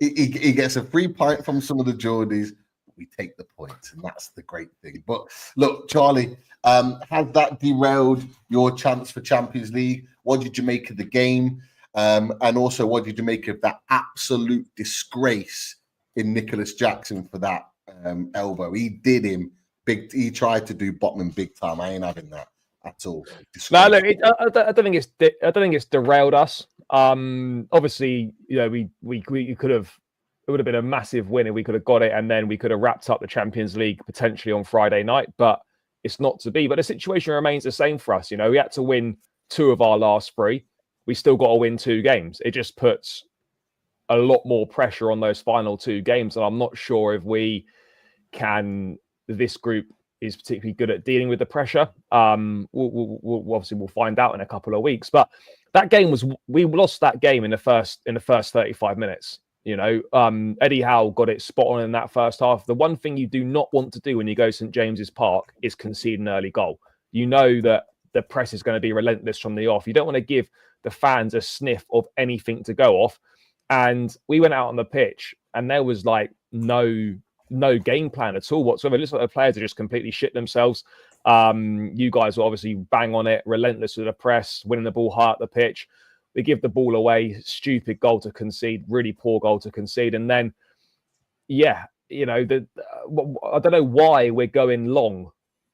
He gets a free pint from some of the Geordies. We take the points, and that's the great thing. But look, Charlie, has that derailed your chance for Champions League? What did you make of the game? And also, what did you make of that absolute disgrace in Nicholas Jackson for that elbow? He did him big. He tried to do Botman big time. I ain't having that at all. No, look, I don't think it's derailed us. Obviously, you know, we could have. It would have been a massive win if we could have got it, and then we could have wrapped up the Champions League potentially on Friday night. But it's not to be. But the situation remains the same for us. You know, we had to win 2 of our last 3. We still got to win 2 games. It just puts a lot more pressure on those final 2 games, and I'm not sure if we can. This group is particularly good at dealing with the pressure. We'll find out in a couple of weeks. But that game we lost that game in the first 35 minutes. You know, Eddie Howe got it spot on in that first half. The one thing you do not want to do when you go St. James's Park is concede an early goal. You know that the press is going to be relentless from the off. You don't want to give the fans a sniff of anything to go off. And we went out on the pitch, and there was like no game plan at all whatsoever. It looks like the players are just completely shit themselves. You guys were obviously bang on it, relentless with the press, winning the ball high at the pitch. We give the ball away, stupid goal to concede, really poor goal to concede. And then, yeah, you know, I don't know why we're going long.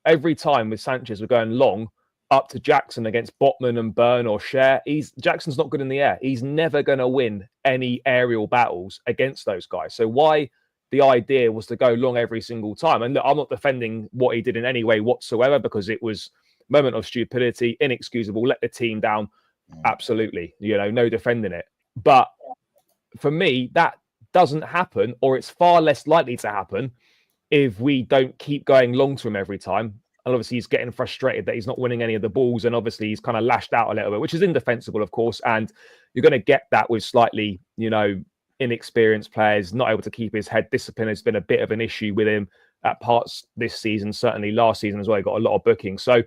Every time with Sanchez, we're going long up to Jackson against Botman and Byrne or Cher. Jackson's not good in the air. He's never going to win any aerial battles against those guys. So why the idea was to go long every single time? And look, I'm not defending what he did in any way whatsoever, because it was a moment of stupidity, inexcusable, let the team down. Absolutely, you know, no defending it. But for me, that doesn't happen, or it's far less likely to happen if we don't keep going long to him every time. And obviously he's getting frustrated that he's not winning any of the balls, and obviously he's kind of lashed out a little bit, which is indefensible, of course. And you're going to get that with slightly, you know, inexperienced players, not able to keep his head. Discipline has been a bit of an issue with him at parts this season, certainly last season as well. He got a lot of bookings. So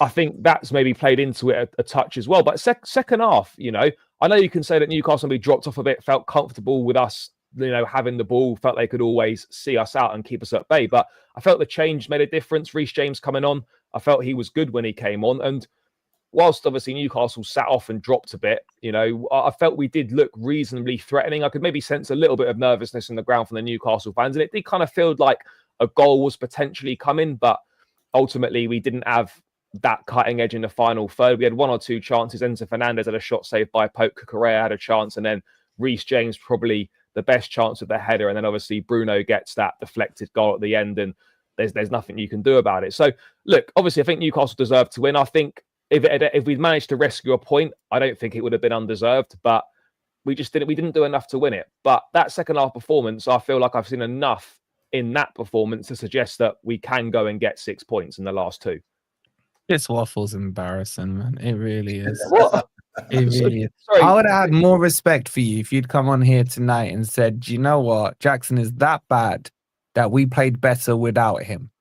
I think that's maybe played into it a touch as well. But second half, you know, I know you can say that Newcastle maybe dropped off a bit, felt comfortable with us, you know, having the ball, felt they could always see us out and keep us at bay. But I felt the change made a difference. Reece James coming on, I felt he was good when he came on. And whilst obviously Newcastle sat off and dropped a bit, you know, I felt we did look reasonably threatening. I could maybe sense a little bit of nervousness in the ground from the Newcastle fans. And it did kind of feel like a goal was potentially coming, but ultimately we didn't have that cutting edge in the final third. We had 1 or 2 chances. Enzo Fernandez had a shot saved by Pope. Correa had a chance, and then Reece James probably the best chance with the header, and then obviously Bruno gets that deflected goal at the end, and there's nothing you can do about it. So look, obviously I think Newcastle deserved to win. I think if we'd managed to rescue a point, I don't think it would have been undeserved, but we didn't do enough to win it. But that second half performance, I feel like I've seen enough in that performance to suggest that we can go and get 6 points in the last 2. This waffle's embarrassing, man. It really is. What? It really is. Sorry. I would have had more respect for you if you'd come on here tonight and said, you know what, Jackson is that bad that we played better without him.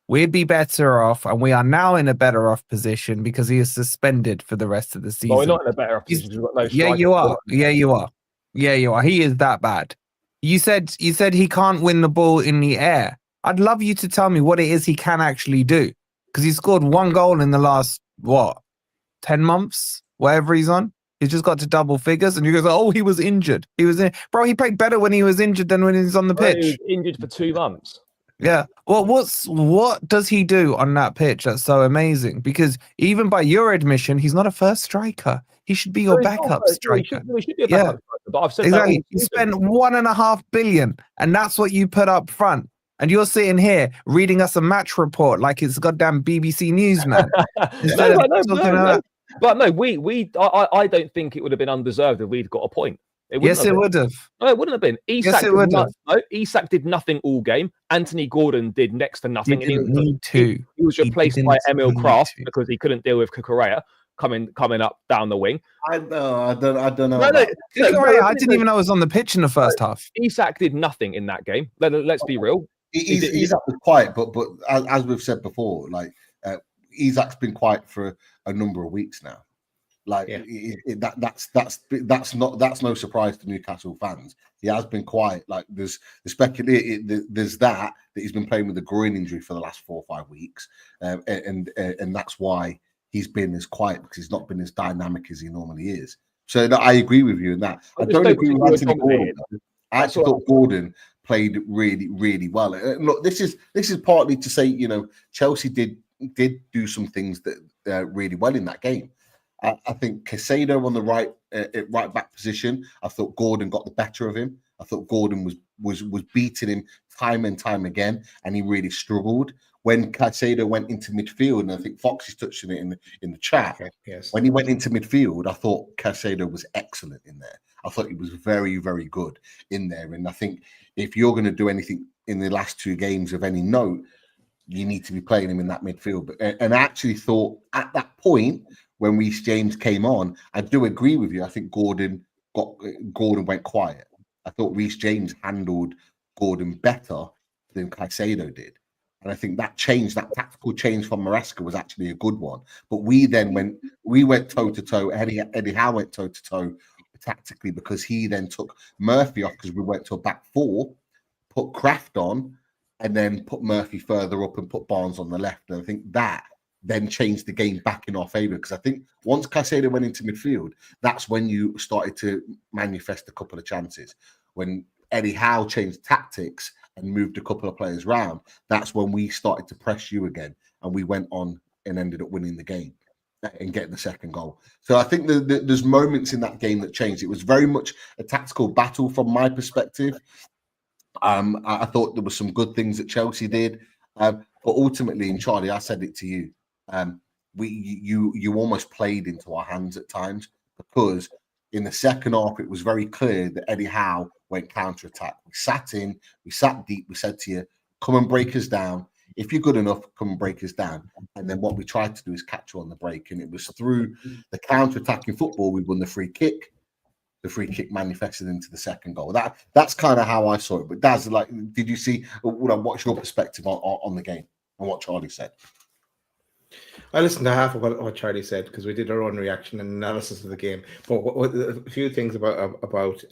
We'd be better off, and we are now in a better off position because he is suspended for the rest of the season. Well, we're not in a better off position. We've got no Yeah, you are. Yeah, you are. Yeah, you are. He is that bad. You said he can't win the ball in the air. I'd love you to tell me what it is he can actually do. Because he scored 1 goal in the last, 10 months? Whatever he's on. He's just got to double figures. And you go, oh, he was injured. Bro, he played better when he was injured than when he's on the pitch. He was injured for 2 months. Yeah. Well, what does he do on that pitch that's so amazing? Because even by your admission, he's not a first striker. He should be your No, he's not backup first. striker. He should be a Yeah. backup striker, but I've said Exactly. that all You season. spent $1.5 billion, and that's what you put up front. And you're sitting here reading us a match report like it's goddamn BBC News, man. Instead of talking about. But no, I don't think it would have been undeserved if we'd got a point. Yes, it would have. No, it wouldn't have been. Yes, it would have. No, Isak did nothing all game. Anthony Gordon did next to nothing. He didn't need to. He was replaced by Emil Kraft because he couldn't deal with Kukurea coming up down the wing. I don't know. I didn't even know I was on the pitch in the first half. Isak did nothing in that game. Let's be real. Isak was quiet, but as we've said before, like Isak's been quiet for a number of weeks now. Like that's no surprise to Newcastle fans. He has been quiet. Like there's that he's been playing with a groin injury for the last 4 or 5 weeks, and that's why he's been as quiet, because he's not been as dynamic as he normally is. So I agree with you in that. I don't agree with Anthony Gordon. I actually thought Gordon played really, really well. Look, this is partly to say, you know, Chelsea did do some things that really well in that game. I think Caicedo on the right back position, I thought Gordon got the better of him. I thought Gordon was beating him time and time again, and he really struggled. When Caicedo went into midfield, and I think Foxy's touched on it in the chat. Okay, yes. When he went into midfield, I thought Caicedo was excellent in there. I thought he was very, very good in there. And I think if you're going to do anything in the last 2 games of any note, you need to be playing him in that midfield. And I actually thought at that point, when Reece James came on, I do agree with you. I think Gordon went quiet. I thought Reece James handled Gordon better than Caicedo did. And I think that tactical change from Maresca was actually a good one. But we went toe-to-toe. Eddie Howe went toe-to-toe tactically, because he then took Murphy off, because we went to a back 4, put Kraft on, and then put Murphy further up and put Barnes on the left. And I think that then changed the game back in our favour, because I think once Caicedo went into midfield, that's when you started to manifest a couple of chances. When Eddie Howe changed tactics and moved a couple of players round, that's when we started to press you again, and we went on and ended up winning the game and getting the second goal. So I think there's moments in that game that changed. It was very much a tactical battle from my perspective. I thought there were some good things that Chelsea did, but ultimately, and Charlie, I said it to you, you almost played into our hands at times, because in the second half, it was very clear that Eddie Howe went counter-attack. We sat in, we sat deep, we said to you, come and break us down. If you're good enough, come and break us down. And then what we tried to do is catch you on the break. And it was through the counter-attacking football we won the free kick. The free kick manifested into the second goal. That's kind of how I saw it. But Daz, like, did you see, what's your perspective on the game and what Charlie said? I listened to half of what Charlie said, because we did our own reaction and analysis of the game. But a few things about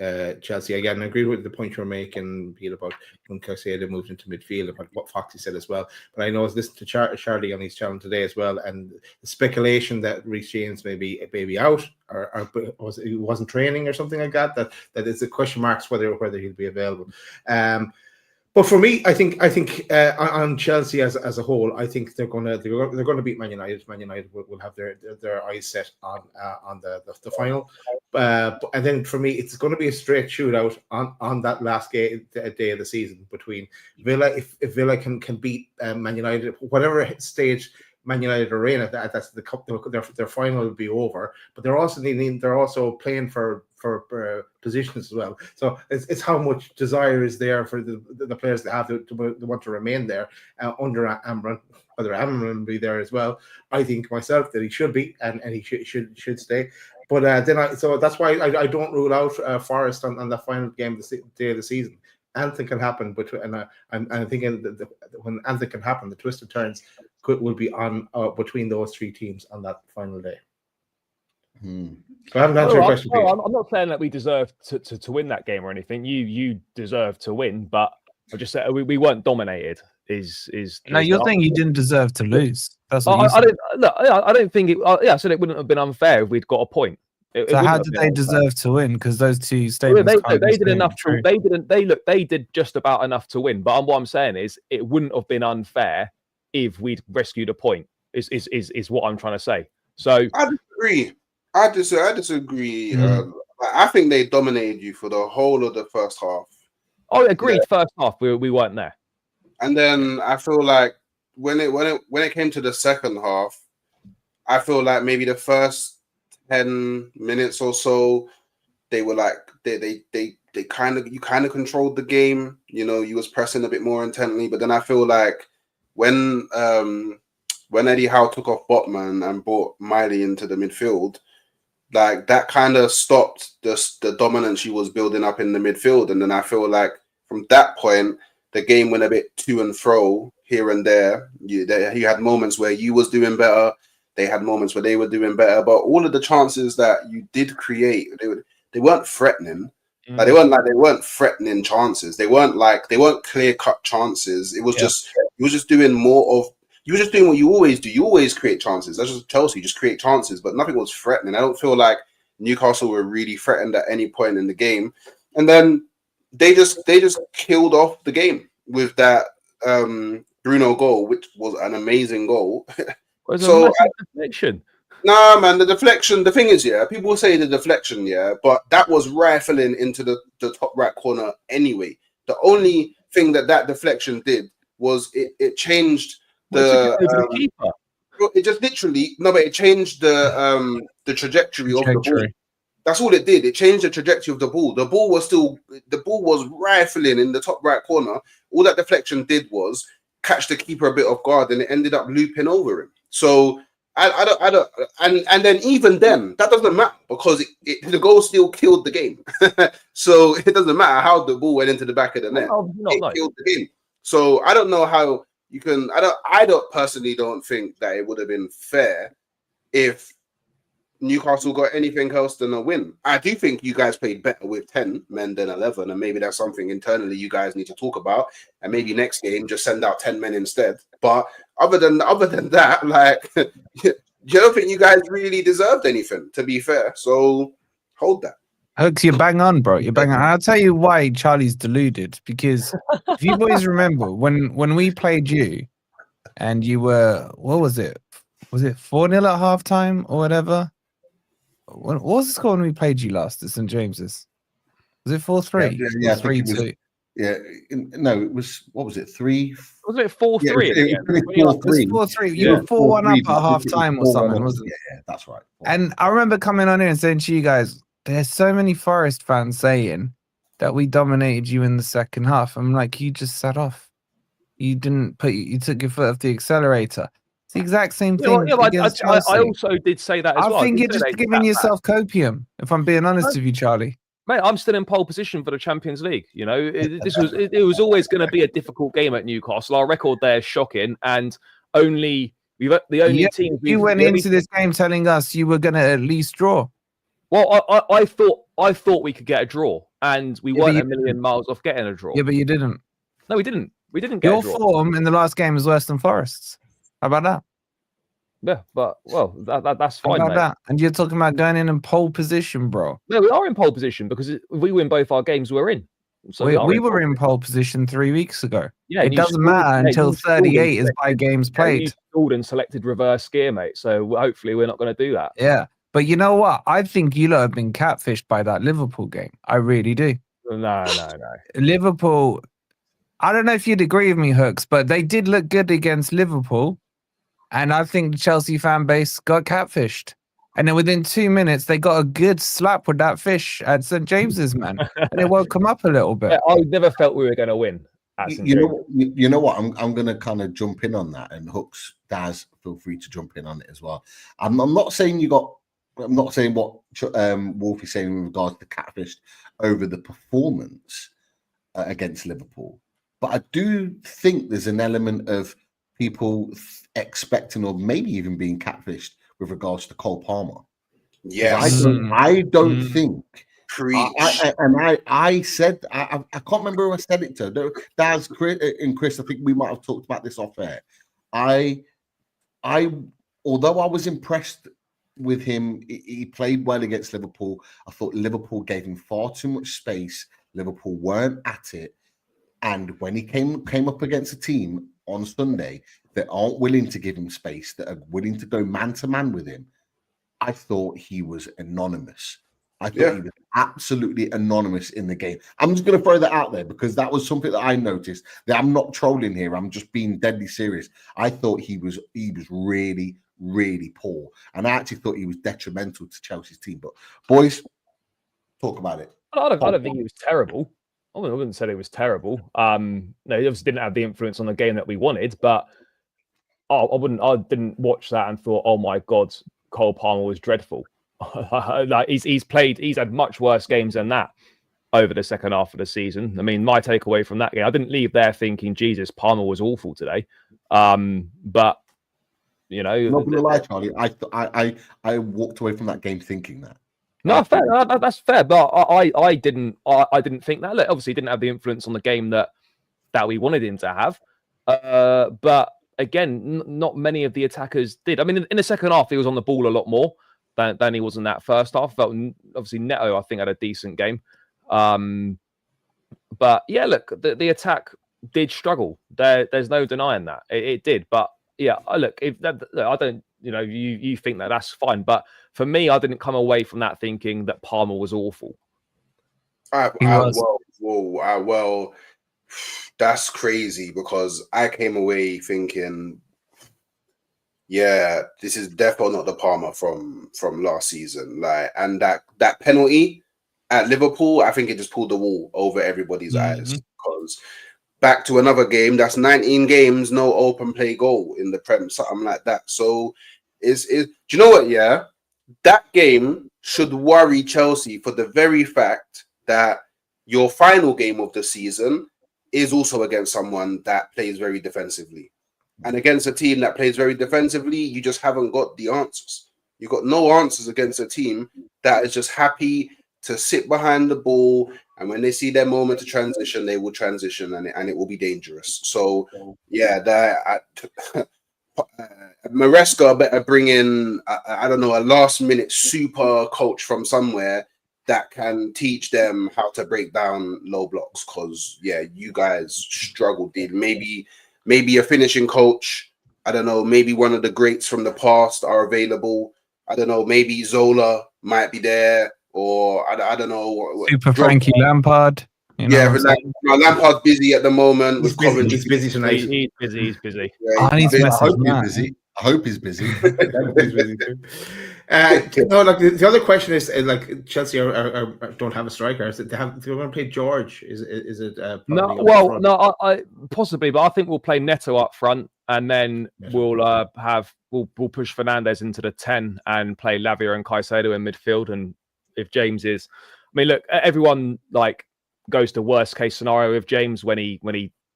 Chelsea. Again, I agree with the point you're making, Pete, about when Caicedo moved into midfield, about what Foxy said as well. But I know I was listening to Charlie on his channel today as well, and the speculation that Reece James may be out or he wasn't training or something like that. That is a question marks whether he'll be available. But for me, I think on Chelsea as a whole, I think they're going to beat Man United. Man United will have their eyes set on the final, and then for me, it's going to be a straight shootout on that last day of the season between Villa. If Villa can beat Man United, whatever stage Man United are in, that's the cup. Their final will be over. But they're also playing for positions as well. So it's how much desire is there for the players that have to want to remain there under Amran. Whether Amran will be there as well, I think myself that he should be, and he should stay. But so that's why I don't rule out Forest on the final game day of the season. Anything can happen, and I'm thinking that when anything can happen, the twist and turns will be on between those 3 teams on that final day. So I haven't answered your question. I'm not saying that we deserve to win that game or anything. You deserve to win, but I just said we weren't dominated. No, you're saying you didn't deserve to lose. That's what you said. I don't think it. I said it wouldn't have been unfair if we'd got a point. It So wouldn't how have did been they unfair. deserve to win? Because those two Well, statements they can't be did enough true. to they did just about enough to win. But what I'm saying is it wouldn't have been unfair if we'd rescued a point. Is what I'm trying to say. So I disagree. I disagree. I think they dominated you for the whole of the first half. I agreed. First half, we weren't there. And then I feel like when it came to the second half, I feel like maybe the first 10 minutes or so, they were like they kind of controlled the game. You know, you was pressing a bit more intently. But then I feel like when Eddie Howe took off Botman and brought Miley into the midfield, like that kind of stopped the dominance she was building up in the midfield. And then I feel like from that point, the game went a bit to and fro here and there. You had moments where you was doing better. They had moments where they were doing better. But all of the chances that you did create, they weren't threatening. Like they weren't threatening chances. They weren't clear cut chances. It was just you were just doing more of. You were just doing what you always do. You always create chances. That's just Chelsea. You just create chances, but nothing was threatening. I don't feel like Newcastle were really threatened at any point in the game. And then they just killed off the game with that Bruno goal, which was an amazing goal. So deflection. Nah, man, the deflection. The thing is, people will say the deflection, but that was rifling into the top right corner anyway. The only thing that deflection did was it changed. It just literally but it changed the trajectory of the ball. That's all it did. It changed the trajectory of the ball. The ball was rifling in the top right corner. All that deflection did was catch the keeper a bit off guard, and it ended up looping over him. So I don't and then even then that doesn't matter because the goal still killed the game. So it doesn't matter how the ball went into the back of the net. It killed the game. So I don't know how. I personally don't think that it would have been fair if Newcastle got anything else than a win. I do think you guys played better with 10 men than 11, and maybe that's something internally you guys need to talk about. And maybe next game just send out 10 men instead. But other than that, like you don't think you guys really deserved anything, to be fair. So hold that. Hooks, you're bang on, bro. You're bang on. I'll tell you why Charlie's deluded. Because if you boys remember, when we played you and you were, what was it? Was it 4-0 at halftime or whatever? What was the score when we played you last at St. James's? Was it 4-3? Yeah, 3-2. Yeah, no, it was, what was it, 3? Wasn't it 4-3? It was 4-3. You were 4-1 up at half time or something, wasn't it? Yeah, that's right. And I remember coming on here and saying to you guys, there's so many Forest fans saying that we dominated you in the second half. I'm like, you just sat off. You took your foot off the accelerator. It's the exact same thing. I also did say that as well. I think you're just giving yourself copium, if I'm being honest with you, Charlie. Mate, I'm still in pole position for the Champions League. You know, it was always going to be a difficult game at Newcastle. Our record there is shocking, and the only team you went into this game telling us you were going to at least draw. Well, I thought we could get a draw, and we weren't a million miles off getting a draw. Yeah, but you didn't. No, we didn't. We didn't get a draw. Your form in the last game is worse than Forest's. How about that? Yeah, but that's fine. How about that? And you're talking about going in pole position, bro. No, we are in pole position because if we win both our games, we're in. So we were in pole position 3 weeks ago. Yeah, it doesn't matter until 38 is by games played. You scored and selected reverse gear, mate. So hopefully we're not going to do that. Yeah, but you know what? I think you lot have been catfished by that Liverpool game. I really do. No. Liverpool. I don't know if you'd agree with me, Hooks, but they did look good against Liverpool. And I think the Chelsea fan base got catfished. And then within 2 minutes, they got a good slap with that fish at St. James's, man. And it woke them up a little bit. Yeah, I never felt we were going to win. You know what? I'm going to kind of jump in on that. And Hooks, Daz, feel free to jump in on it as well. I'm not saying I'm not saying what Wolfie's saying in regards to catfished over the performance against Liverpool. But I do think there's an element of people expecting or maybe even being catfished with regards to Cole Palmer. Yes. I don't think. I said, I can't remember who I said it to. Daz and Chris, I think we might have talked about this off air. Although I was impressed with him. He played well against Liverpool. I thought Liverpool gave him far too much space. Liverpool weren't at it. And when he came up against a team on Sunday that aren't willing to give him space, that are willing to go man-to-man with him, I thought he was anonymous. I thought he was absolutely anonymous in the game. I'm just going to throw that out there because that was something that I noticed. That I'm not trolling here. I'm just being deadly serious. I thought he was really, really poor. And I actually thought he was detrimental to Chelsea's team. But boys, talk about it. I don't think he was terrible. I wouldn't say he was terrible. No, he obviously didn't have the influence on the game that we wanted, but I didn't watch that and thought, oh my God, Cole Palmer was dreadful. Like he's had much worse games than that over the second half of the season. I mean, my takeaway from that game, I didn't leave there thinking, Jesus, Palmer was awful today. But you know, I'm not gonna lie, Charlie. I walked away from that game thinking that. No, fair. That's fair. But I didn't think that. Look, obviously, he didn't have the influence on the game that we wanted him to have. But again, not many of the attackers did. I mean, in the second half, he was on the ball a lot more than he was in that first half. But obviously, Neto, I think, had a decent game. But yeah, look, the attack did struggle. There's no denying that it did. But yeah, look, I don't. You know, you think that that's fine, but for me, I didn't come away from that thinking that Palmer was awful. Well, that's crazy because I came away thinking, yeah, this is definitely not the Palmer from last season. Like, and that penalty at Liverpool, I think it just pulled the wool over everybody's eyes because. Back to another game. That's 19 games, no open play goal in the Prem, something like that. So, do you know what? Yeah, that game should worry Chelsea for the very fact that your final game of the season is also against someone that plays very defensively, and against a team that plays very defensively, you just haven't got the answers. You got no answers against a team that is just happy to sit behind the ball, and when they see their moment to transition, they will transition, and it will be dangerous. So, yeah, Maresca better bring in, I don't know, a last-minute super coach from somewhere that can teach them how to break down low blocks. Because, yeah, you guys struggled. Maybe a finishing coach. I don't know. Maybe one of the greats from the past are available. I don't know. Maybe Zola might be there. Or I don't know. Super Frankie Lampard. You know Lampard's busy at the moment. He's busy tonight. He's busy. Yeah, I hope he's busy. He's busy too. No, like the other question is like Chelsea don't have a striker. Is it do they want to play George? Is it? No, well, no, I possibly, but I think we'll play Neto up front, and then we'll push Fernandes into the 10 and play Lavia and Caicedo in midfield. And if James is, I mean, look, everyone like goes to worst case scenario with James when he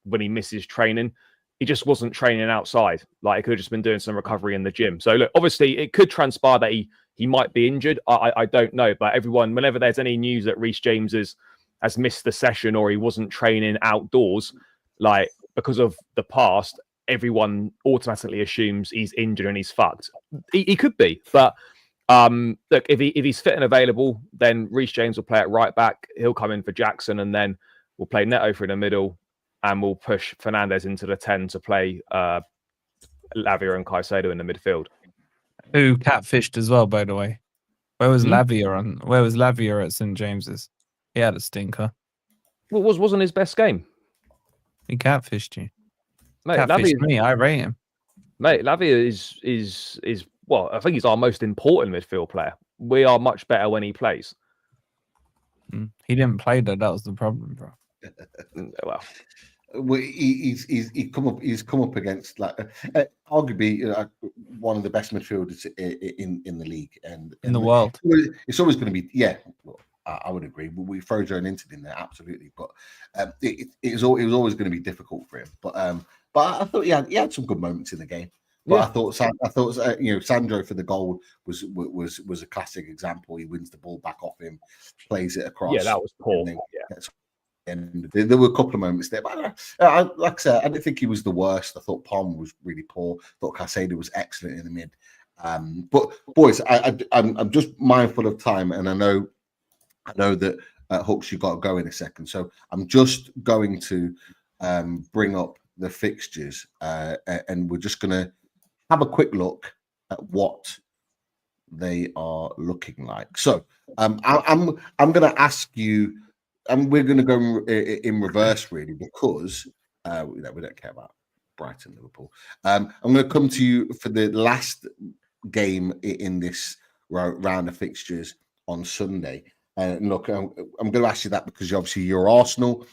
misses training. He just wasn't training outside. Like, he could have just been doing some recovery in the gym. So look, obviously it could transpire that he might be injured. I don't know, but everyone, whenever there's any news that Reece James has missed the session or he wasn't training outdoors, like because of the past, everyone automatically assumes he's injured and he's fucked. He could be, but look, if he's fit and available, then Reece James will play at right back. He'll come in for Jackson, and then we'll play Neto for in the middle, and we'll push Fernandes into the 10 to play Lavia and Caicedo in the midfield. Who catfished as well, by the way. Where was Lavia Where was Lavia at St James's? He had a stinker. Well, wasn't his best game. He catfished you. Mate, catfished me. I rate him. Mate, Lavia is well, I think he's our most important midfield player. We are much better when he plays. He didn't play though. That was the problem, bro. Well, he's come up against like arguably one of the best midfielders in the league and in the world. It's always going to be I would agree. We throw Joe Linton in there absolutely, but it was always going to be difficult for him. But I thought he had some good moments in the game. But I thought Sandro for the goal was a classic example. He wins the ball back off him, plays it across. Yeah, that was poor. And there were a couple of moments there, but like I said, I didn't think he was the worst. I thought Palmer was really poor. I thought Caicedo was excellent in the mid. But boys, I'm just mindful of time, and I know that Hooks, you got to go in a second, so I'm just going to bring up the fixtures, and we're just going to have a quick look at what they are looking like. So I'm going to ask you, and we're going to go in reverse really, because we don't care about Brighton, Liverpool. I'm going to come to you for the last game in this round of fixtures on Sunday. And look, I'm going to ask you that because obviously you're Arsenal.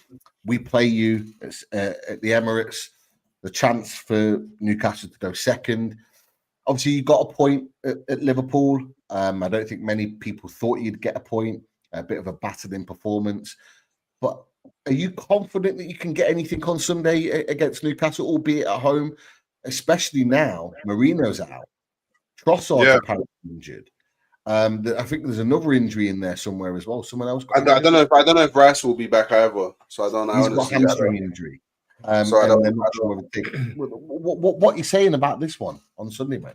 We play you at the Emirates. The chance for Newcastle to go second. Obviously, you got a point at Liverpool. I don't think many people thought you'd get a point. A bit of a battered-in performance. But are you confident that you can get anything on Sunday against Newcastle, albeit at home, especially now Marino's out? Trossard's apparently injured. I think there's another injury in there somewhere as well. Someone else. I don't know if Rice will be back either. So I don't know. He's got a hamstring injury. So I'm not sure what you're saying about this one on Sunday, mate.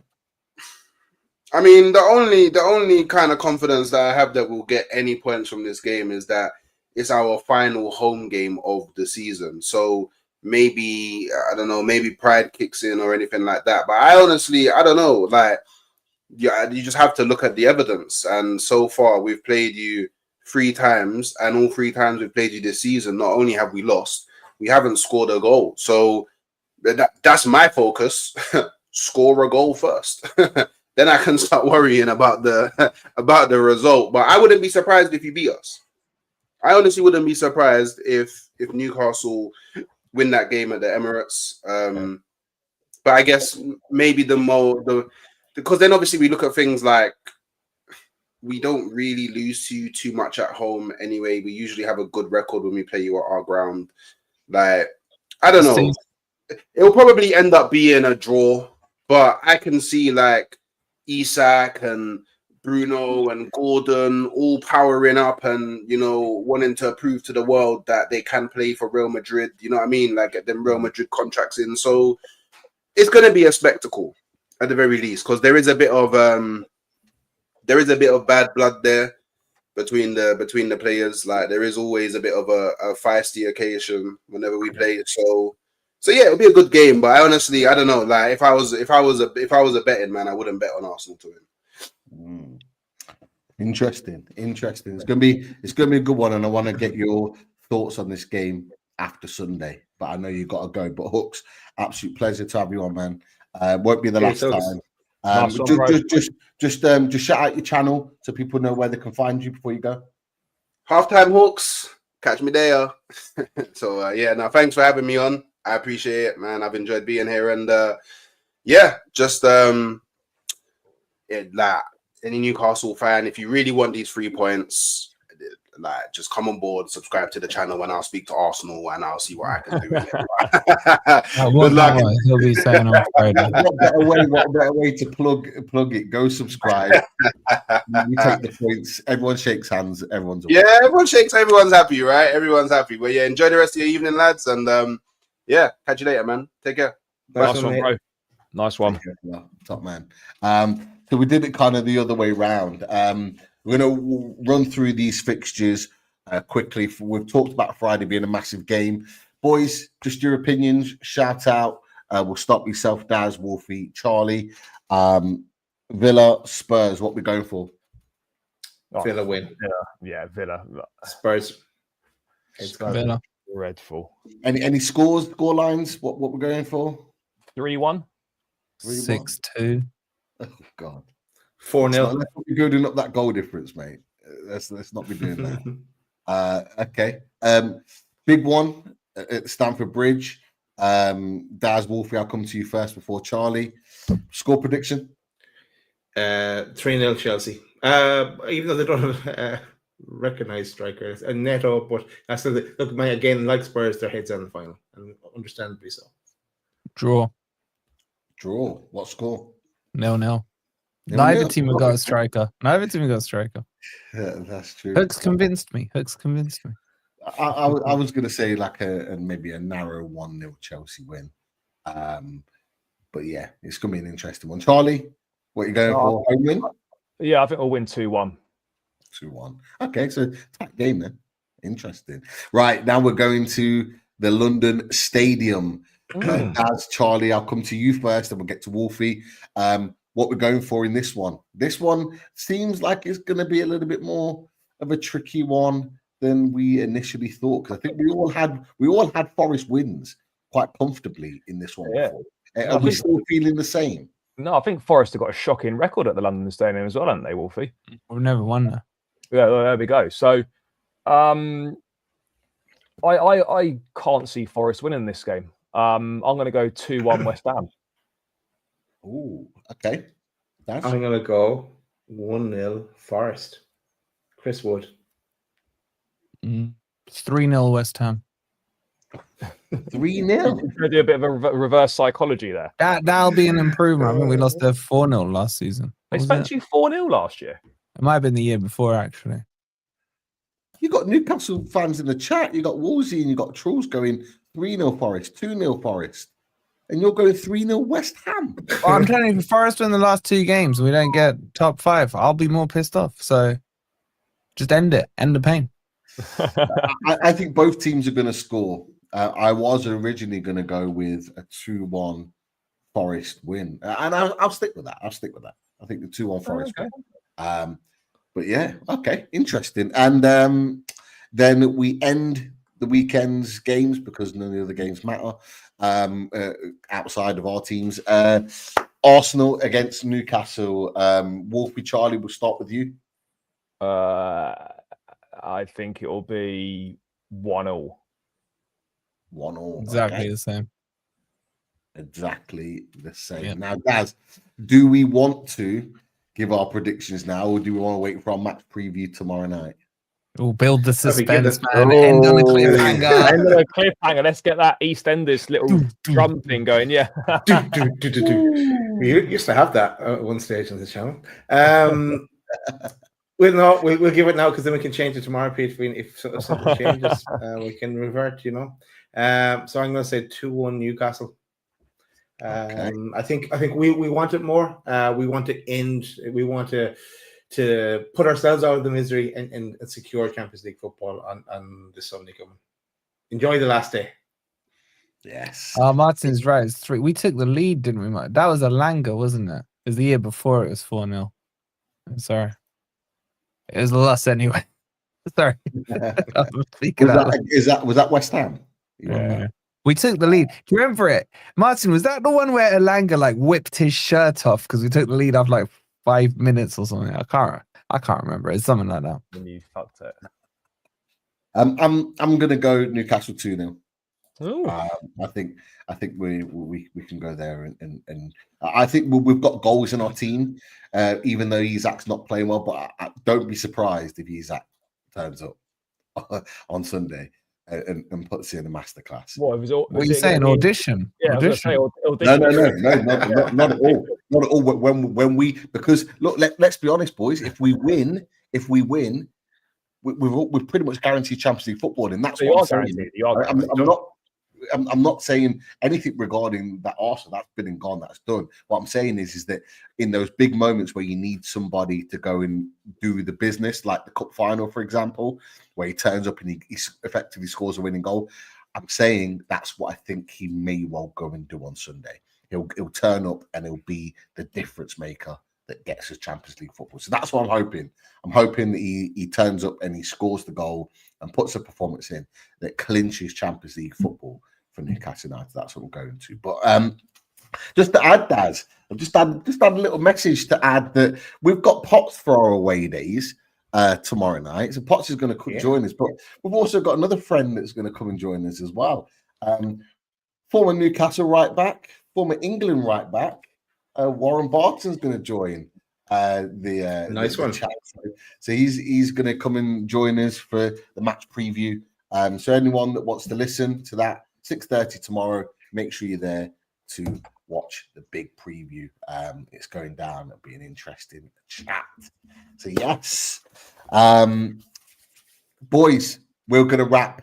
I mean, the only kind of confidence that I have that we'll get any points from this game is that it's our final home game of the season. So maybe, I don't know, maybe pride kicks in or anything like that. But I don't know. Like, yeah, you just have to look at the evidence. And so far, we've played you 3 times, and all 3 times we've played you this season, not only have we lost, we haven't scored a goal. So that's my focus. Score a goal first. Then I can start worrying about the result. But I wouldn't be surprised if you beat us. I honestly wouldn't be surprised if Newcastle win that game at the Emirates. But I guess maybe because then obviously we look at things like we don't really lose to you too much at home anyway. We usually have a good record when we play you at our ground. Like, I don't know. It'll probably end up being a draw, but I can see like Isak and Bruno and Gordon all powering up and, you know, wanting to prove to the world that they can play for Real Madrid. You know what I mean? Like, get them Real Madrid contracts in. So it's going to be a spectacle at the very least, because there is a bit of bad blood there between the players. Like, there is always a bit of a feisty occasion whenever we play. So yeah, it'll be a good game. But I don't know. Like, if I was a betting man, I wouldn't bet on Arsenal to win. Interesting. It's gonna be a good one, and I want to get your thoughts on this game after Sunday. But I know you got to go. But Hooks, absolute pleasure to have you on, man. Won't be the last time. Just shout out your channel so people know where they can find you before you go. Halftime Hooks, catch me there. So no, thanks for having me on. I appreciate it, man. I've enjoyed being here, and like any Newcastle fan, if you really want these 3 points, like, just come on board, subscribe to the channel, and I'll speak to Arsenal and I'll see what I can do. Good luck. He'll be saying on Friday. What better way to plug it? Go subscribe. You take the points. Everyone shakes hands. Everyone's away. Yeah, everyone shakes. Everyone's happy, right? Everyone's happy. But yeah, enjoy the rest of your evening, lads, and catch you later, man. Take care. Nice one, bro. Nice one. Top man. So we did it kind of the other way round. We're going to run through these fixtures quickly. We've talked about Friday being a massive game. Boys, just your opinions. Shout out. We'll stop yourself, Daz, Wolfie, Charlie. Villa, Spurs, what we're going for? Villa win. Yeah, Villa. Spurs. Villa. Dreadful. Any score lines? What we're going for? 3-1. 6-2. Oh, God. 4-0. Let's not be building up that goal difference, mate. Let's not be doing that. Okay. Big one at Stamford Bridge. Daz, Wolfie, I'll come to you first before Charlie. Score prediction? 3-0 Chelsea. Even though they don't have recognised strikers and Neto, but I still look, again, like Spurs, their heads on the final, and understandably so. Draw. What score? 0-0. Neither team have got a striker. Yeah, that's true. Hooks convinced me. I was going to say like maybe a narrow 1-0 Chelsea win. But yeah, it's going to be an interesting one. Charlie? What are you going for? Home win? Yeah, I think we'll win 2-1. 2-1. Okay, so tight game then. Interesting. Right, now we're going to the London Stadium. As Charlie, I'll come to you first, and we'll get to Wolfie. What we're going for in this one. This one seems like it's going to be a little bit more of a tricky one than we initially thought, because I think we all had Forest wins quite comfortably in this one. Yeah. Before. Are we still feeling the same? No, I think Forest have got a shocking record at the London Stadium as well, haven't they, Wolfie? We've never won that. Yeah, well, there we go. So, I can't see Forest winning this game. I'm going to go 2-1 West Ham. Oh, okay. I'm going to go 1-0 Forest. Chris Wood. 3-0 West Ham. 3-0. Going to do a bit of a reverse psychology there. That'll be an improvement. I think we lost 4-0 last season. They spanked you 4-0 last year. It might have been the year before, actually. You got Newcastle fans in the chat. You got Wolsey and you got Trolls going 3-0 Forest, 2-0 Forest. And you're going 3-0 West Ham. Well, I'm telling you, if Forest win the last 2 games, we don't get top 5. I'll be more pissed off. So just end it. End the pain. I think both teams are going to score. I was originally going to go with a 2-1 Forest win. And I'll stick with that. I think the 2-1 Forest win. But yeah, okay, interesting. And then we end the weekend's games, because none of the other games matter outside of our teams. Arsenal against Newcastle. Wolfie, Charlie, we'll start with you. I think it will be 1-1. 1-1. Exactly the same. Exactly the same. Yeah. Now, Gaz, do we want to give our predictions now, or do we want to wait for our match preview tomorrow night? We'll build the suspense, man. End on a cliffhanger. End on a cliffhanger. Let's get that EastEnders little drum thing going. Yeah. We used to have that at one stage on the channel. We'll give it now, because then we can change it tomorrow, Pete. If something changes, we can revert. So I'm going to say 2-1 Newcastle. Okay. I think we want it more. We want to end. We want to put ourselves out of the misery and secure Champions League football on this Sunday coming. Enjoy the last day. Yes. Martin's right. It's 3. We took the lead, didn't we, Martin? That was a Langa, wasn't it? It was the year before. It was 4-0. I'm sorry. It was a loss anyway. Sorry. Was that West Ham? Yeah. We took the lead. Do you remember it? Martin, was that the one where Elanga whipped his shirt off because we took the lead after 5 minutes or something? I can't remember. It's something like that. When you fucked it. I'm gonna go Newcastle 2-0. I think we can go there, and I think we've got goals in our team, even though Isak's not playing well. But I don't be surprised if Isak turns up on Sunday and puts in a masterclass. What are you saying? Audition? Yeah, audition. audition. No, not at all. Not at all. When we, because look, let's be honest, boys. If we win, we've pretty much guaranteed Champions League football, and that's what I'm saying. I'm not saying anything regarding that Arsenal. That's been and gone. That's done. What I'm saying is that in those big moments where you need somebody to go and do the business, like the cup final, for example, where he turns up and he effectively scores a winning goal, I'm saying that's what I think he may well go and do on Sunday. He'll turn up and he'll be the difference maker that gets us Champions League football. So that's what I'm hoping. I'm hoping that he turns up and he scores the goal and puts a performance in that clinches Champions League football for Newcastle United. That's what I'm going to. But just to add, Daz, I've just add a little message to add that we've got Potts for our away days tomorrow night. So Potts is going to join us, but we've also got another friend that's going to come and join us as well. Former Newcastle right back, former England right back, Warren Barton's going to join nice one. chat. So he's going to come and join us for the match preview. So anyone that wants to listen to that, 6:30 tomorrow, make sure you're there to watch the big preview. It's going down. It'll be an interesting chat. So yes, boys, we're going to wrap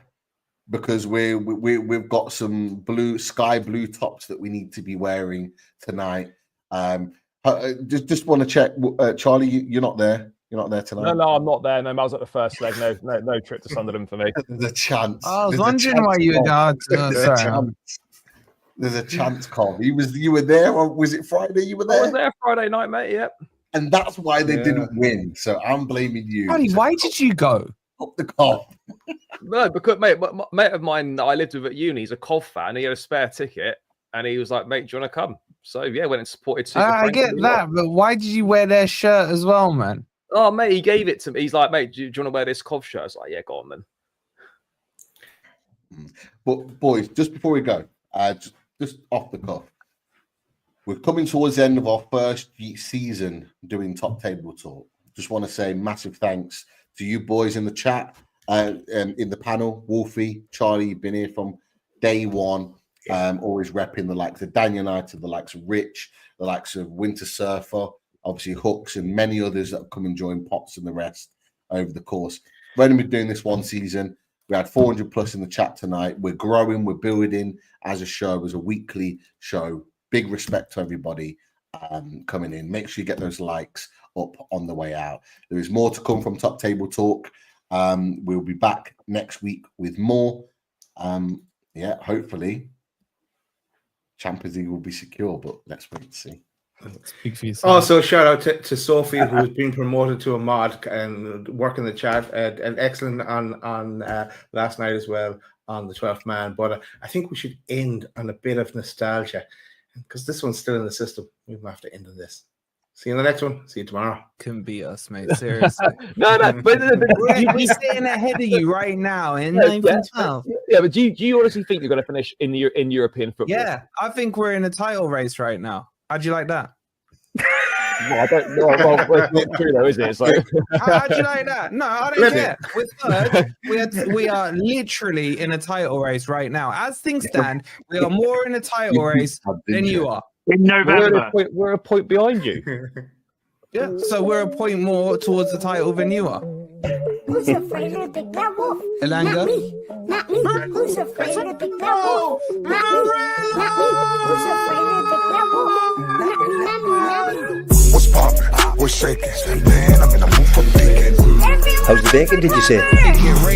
because we've got some sky blue tops that we need to be wearing tonight. Just want to check, Charlie. You're not there. You're not there tonight. No, I'm not there. No, I was at the first leg. No trip to Sunderland for me. There's a chance. I was There's a wondering chance, why you would. Carl. Oh, There's sorry. a chance. There's a chance, Carl. You were there, or was it Friday? You were I there, was there Friday night, mate. Yep. and that's why they didn't win. So I'm blaming you. Charlie, why did you go? Up the Carl. No, because mate of mine that I lived with at uni, he's a Cov fan. He had a spare ticket, and he was like, "Mate, do you want to come?" So yeah, went and supported. I get that, but why did you wear their shirt as well, man? Oh, mate, he gave it to me. He's like, "Mate, do you want to wear this Cov shirt?" I was like, "Yeah, go on, man." But boys, just before we go, just off the cuff, we're coming towards the end of our first season doing Top Table Talk. Just want to say massive thanks to you boys in the chat, in the panel. Wolfie, Charlie, you've been here from day one, always repping the likes of Dan United, the likes of Rich, the likes of Winter Surfer, obviously Hooks, and many others that have come and joined Pots and the rest over the course. We've only been doing this one season. We had 400 plus in the chat tonight. We're growing, we're building as a show, as a weekly show. Big respect to everybody coming in. Make sure you get those likes up on the way out. There is more to come from Top Table Talk. We'll be back next week with more. Hopefully Champions League will be secure, but let's wait and see. Speak for yourself. Also, shout out to Sophie, who's been promoted to a mod and working the chat. And excellent on last night as well on the 12th man. But I think we should end on a bit of nostalgia because this one's still in the system. We might have to end on this. See you in the next one. See you tomorrow. Couldn't beat us, mate. Seriously. No, but We're sitting ahead of you right now in 9th. Yeah, but do you honestly think you're going to finish in European football? Yeah, I think we're in a title race right now. How'd you like that? Well, I don't know. Well, it's not true though, is it? So how'd you like that? No, I don't care. We're third. We are literally in a title race right now. As things stand, we are more in a title race than you are. In November. We're a point behind you. Yeah, so we're a point more towards the title than you are. Who's afraid of the big bad wolf? Elanga? Not me. Who's afraid of the big bad wolf? Not me. Not me. Who's afraid of the big bad wolf? Not me. What's poppin'? What's shaking? Man, I'm in a mood for bacon. How's the bacon, did you say?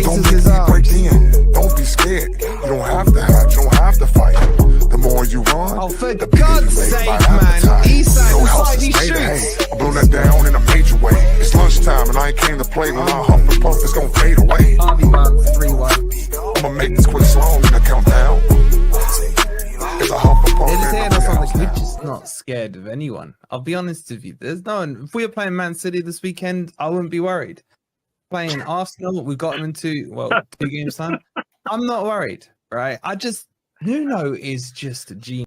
Don't get break in. Don't be scared. You don't have to hide. You don't have to fight. The more you run, Oh, for the bigger God's you make sake, my man. appetite. Eastside, No the house side is he made of shoots. hay. I blow that down in a major way. It's lunchtime and I ain't came to play. When I huff and puff, it's gonna fade away. Harvey Barnes, 3-1. I'ma make this quick slow in the countdown. It's a huff and puff. They're just in saying the us on house the now. we're just not scared of anyone. I'll be honest with you. There's no one. If we were playing Man City this weekend, I wouldn't be worried. Playing Arsenal, we got them into 2 games time. I'm not worried, right? Nuno is just a genius.